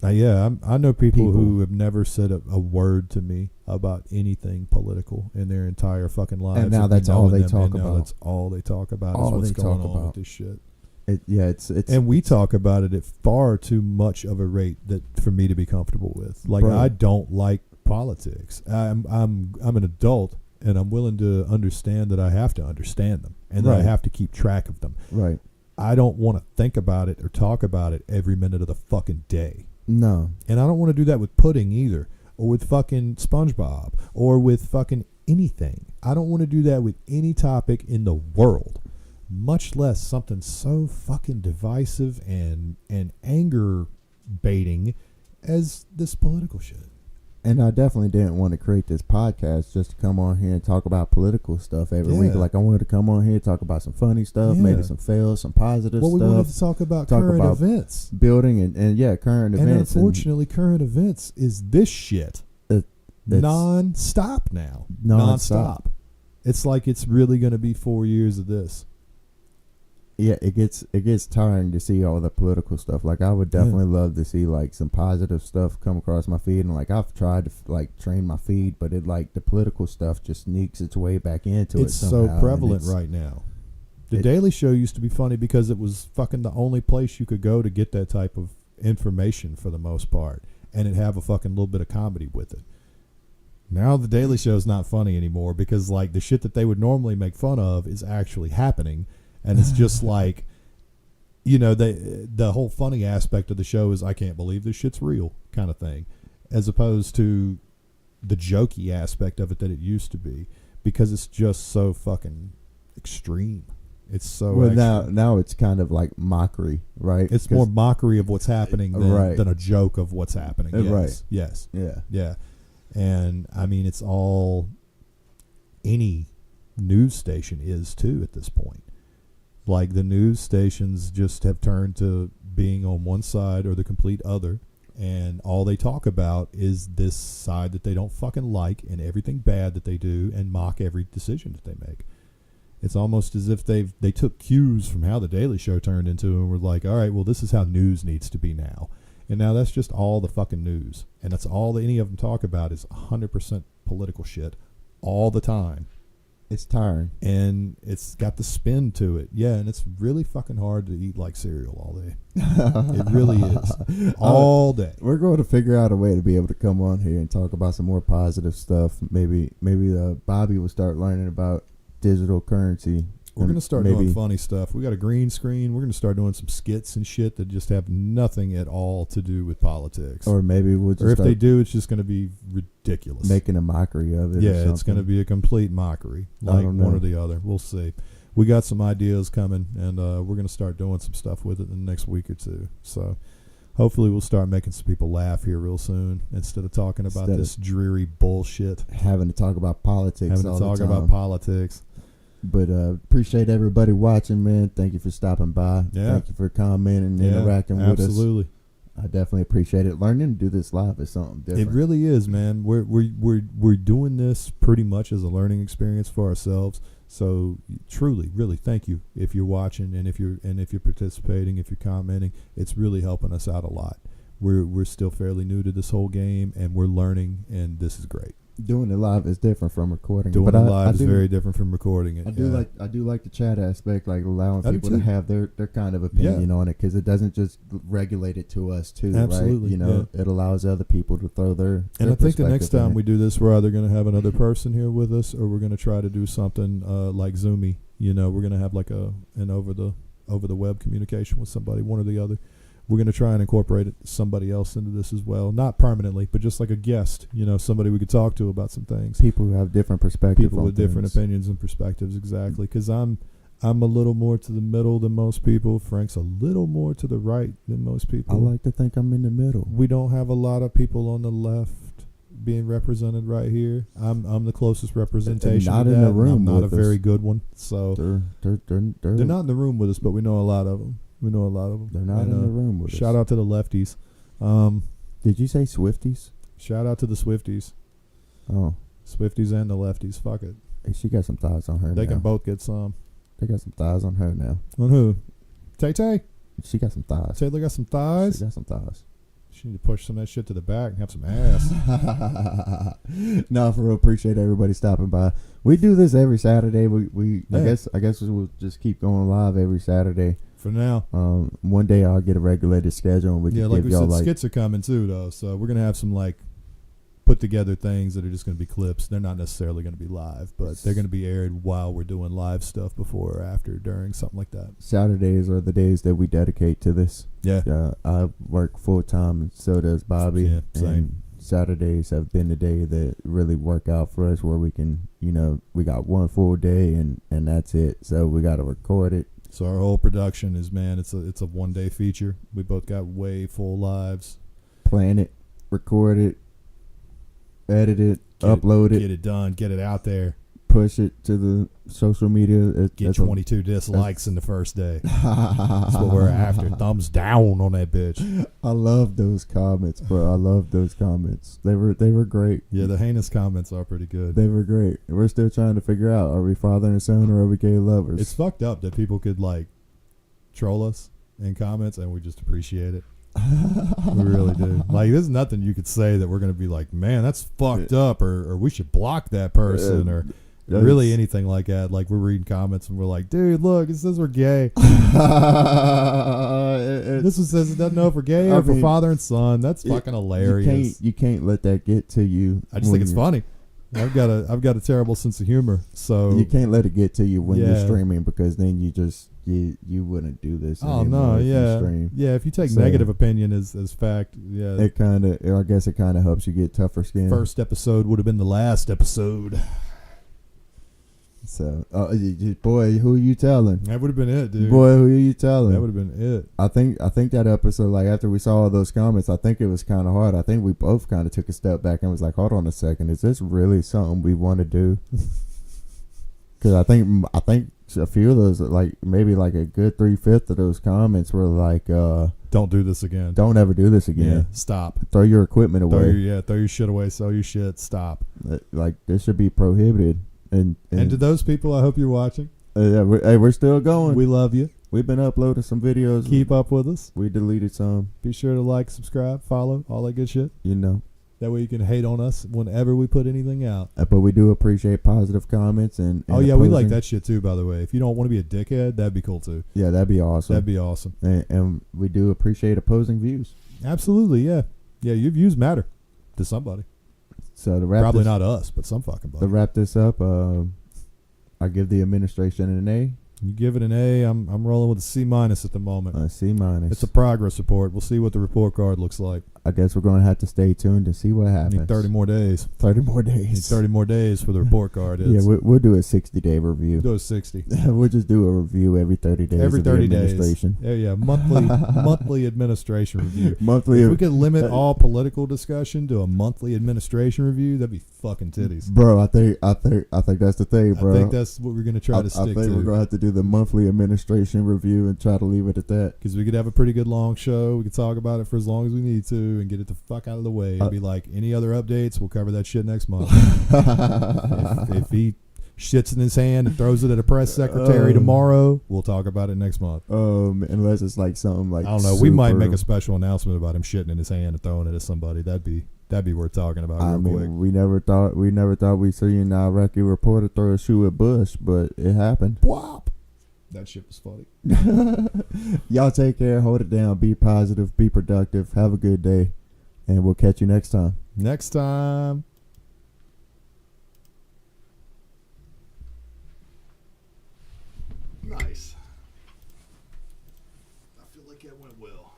Yeah, I know people People. who have never said a word to me about anything political in their entire fucking lives. And now of me that's all knowing they them, talk and now about. That's all they talk about All is they what's going talk on about. with this shit. It's And we talk about it at far too much of a rate that for me to be comfortable with. Like, Bro. I don't like politics. I'm an adult, and I'm willing to understand that I have to understand them and that I Right. have to keep track of them. right. I don't want to think about it or talk about it every minute of the fucking day. No, And I don't want to do that with pudding either, or with fucking SpongeBob, or with fucking anything. I don't want to do that with any topic in the world, much less something so fucking divisive and anger baiting as this political shit. and I definitely didn't want to create this podcast just to come on here and talk about political stuff every week. Yeah. Like I wanted to come on here, talk about some funny stuff, Yeah. maybe some fails, some positive Well, we wanted stuff, to talk about Talk current about events. building and yeah, current And events. unfortunately, current events is this shit. It's Non-stop now. Non-stop. It's like it's really going to be 4 years of this. yeah, it gets tiring to see all the political stuff. Like I would definitely love to see like some positive stuff come across my feed, and like I've tried to like train my feed, but it like the political stuff just sneaks its way back into It's it somehow, so and prevalent it's- right now. The it- Daily Show used to be funny because it was fucking the only place you could go to get that type of information for the most part, and it'd have a fucking little bit of comedy with it. Now the Daily Show's not funny anymore because like the shit that they would normally make fun of is actually happening, and it's just like, you know, the whole funny aspect of the show is I can't believe this shit's real kind of thing, as opposed to the jokey aspect of it that it used to be, because it's just so fucking extreme. It's so Well, extreme. now it's kind of like mockery, right? It's 'Cause- more mockery of what's happening Right. than a joke of what's happening. Yes. Right. Yes. yeah. Yeah. And I mean, it's all any news station is too at this point. Like the news stations just have turned to being on one side or the complete other, and all they talk about is this side that they don't fucking like and everything bad that they do, and mock every decision that they make. It's almost as if they took cues from how the Daily Show turned into and were like, all right, well, this is how news needs to be now. And now that's just all the fucking news. And that's all that any of them talk about is 100% political shit all the time. It's tiring. And it's got the spin to it. Yeah, and it's really fucking hard to eat like cereal all day. It really is. All day. We're going to figure out a way to be able to come on here and talk about some more positive stuff. Maybe Bobby will start learning about digital currency. We're gonna start maybe, doing funny stuff. We got a green screen. We're gonna start doing some skits and shit that just have nothing at all to do with politics. or maybe we'll just Or if start they do, it's just gonna be ridiculous. making a mockery of it. or Yeah, it's something. going to be a complete mockery, I like don't one know. or the other. We'll see. We got some ideas coming, and we're going to start doing some stuff with it in the next week or two. So hopefully we'll start making some people laugh here real soon instead of talking about Instead of- this dreary bullshit. having to talk about politics. Having all to talk the time. about politics. But appreciate everybody watching, man. Thank you for stopping by. Yeah. Thank you for commenting and Yeah, interacting with us. absolutely. I definitely appreciate it. Learning to do this live is something different. It really is, man. We're doing this pretty much as a learning experience for ourselves. So truly, really, thank you if you're watching and if you're participating, if you're commenting. It's really helping us out a lot. We're still fairly new to this whole game, and we're learning, and this is great. Doing it live is different from recording. Doing but it I live is do- very different from recording it. I do like the chat aspect, like allowing I do people to too. have their kind of opinion on it, because it doesn't just regulate it to us too. Absolutely, right? It allows other people to throw their. And their I think the next perspective in time it. we do this, we're either going to have another person here with us, or we're going to try to do something like Zoomy. We're going to have like an over the web communication with somebody, one or the other. We're going to try and incorporate somebody else into this as well, not permanently, but just like a guest. Somebody we could talk to about some things. people who have different perspectives, People with different opinions and perspectives, exactly. Because I'm a little more to the middle than most people. Frank's a little more to the right than most I people. like to think I'm in the middle. We don't have a lot of people on the left being represented right here. I'm the closest representation. Not of in that, the room and I'm not a with us. very good one. So They're they're not in the room with us, but we know a lot of them. They're not in the room with us. Shout out to the lefties. Did you say Swifties? Shout out to the Swifties. Oh, Swifties and the lefties. Fuck it. hey, she got some thighs on her. They now. can both get some. They got some thighs on her now. On who? Tay-Tay? She got some thighs. Taylor got some She thighs? got some thighs. She need to push some of that shit to the back and have some ass. No, for real, appreciate everybody stopping by. We do this every Saturday. Yeah. I guess we'll just keep going live every Saturday. For now. One day I'll get a regulated schedule and we can Yeah, like give we y'all said, skits are coming too, though. So we're gonna have some like put together things that are just gonna be clips. They're not necessarily gonna be live, but they're gonna be aired while we're doing live stuff, before or after, during, something like that. Saturdays are the days that we dedicate to this. Yeah. I work full time, and so does Bobby. Yeah, same. And Saturdays have been the day that really work out for us, where we can, we got one full day and that's it. So we got to record it. So our whole production is, man, it's a 1 day feature. We both got way full lives. Plan it, record it, edit it, Get upload it, Get it done. Get it out there. push it to the social media. Get 22 dislikes in the first day. That's what we're after. Thumbs down on that bitch. I love those comments, bro. I love those comments. They were great. Yeah, the heinous comments are pretty good. They were great. We're still trying to figure out: are we father and son, or are we gay lovers? It's fucked up that people could like troll us in comments and we just appreciate it. We really do. Like, there's nothing you could say that we're going to be like, man, that's fucked up, or we should block that person, or really anything like that. Like, we're reading comments and we're like, dude, look, it says we're gay. This one says it doesn't know if we're gay or I for mean, father and son. That's fucking hilarious. You can't let that get to you. I just think it's funny. I've got a terrible sense of humor, so You can't let it get to you when you're Yeah. streaming, because then you wouldn't do this. oh anymore no, if you yeah, stream. yeah. If you take So- negative opinion as fact, yeah. I guess it kind of helps you get tougher skin. First episode would have been the last episode. So, boy, who are you telling? That would have been it, dude. Boy, who are you telling? That would have been it. I think that episode, like after we saw all those comments, I think it was kind of hard. I think we both kind of took a step back and was like, "Hold on a second, is this really something we want to do?" Because I think a few of those, like maybe like a good 3/5 of those comments were like, Don't do this again. "Don't ever do this Yeah, again. stop. Throw your equipment Throw away. your shit away. Sell your shit. Stop. Like this should be prohibited." And to those people, I hope you're watching. yeah, we're still going. We love you. We've been uploading some videos. Keep up with us. We deleted some. Be sure to like, subscribe, follow, all that good shit. That way you can hate on us whenever we put anything out. But we do appreciate positive comments and Oh yeah, we like opposing. that shit too. By the way, if you don't want to be a dickhead, that'd be cool too. Yeah, that'd be awesome. That'd be awesome. And we do appreciate opposing views. Absolutely, yeah, yeah. Your views matter to somebody. So to wrap Probably this, not us, but some fucking to body. wrap this up, I give the administration an A. You give it an A. I'm rolling with a C minus at the moment. C minus. It's a progress report. We'll see what the report card looks like. I guess we're going to have to stay tuned to see what happens. Need 30 more days. 30 more Need days. 30 more days for the report card. Yeah, It's, we'll do a 60-day review. do a 60. We'll just do a review every 30 days. Every of the 30 days. administration. Yeah, monthly administration review. Monthly. If we could limit all political discussion to a monthly administration review, that'd be fucking titties. Bro, I think that's the thing, bro. I think that's what we're gonna try to I stick think we're to. gonna have to do the monthly administration review and try to leave it at that. Because we could have a pretty good long show. We could talk about it for as long as we need to and get it the fuck out of the way. It'd be like any other updates. We'll cover that shit next month. if he shits in his hand and throws it at a press secretary tomorrow, we'll talk about it next month. Unless it's like something like I don't know. We might super- make a special announcement about him shitting in his hand and throwing it at somebody. That'd be worth talking about I real mean, quick. we never thought we'd see an Iraqi reporter throw a shoe at Bush, but it happened. Whop. That shit was funny. Y'all take care, hold it down, be positive, be productive, have a good day, and we'll catch you next time. Next time. Nice. I feel like that went well.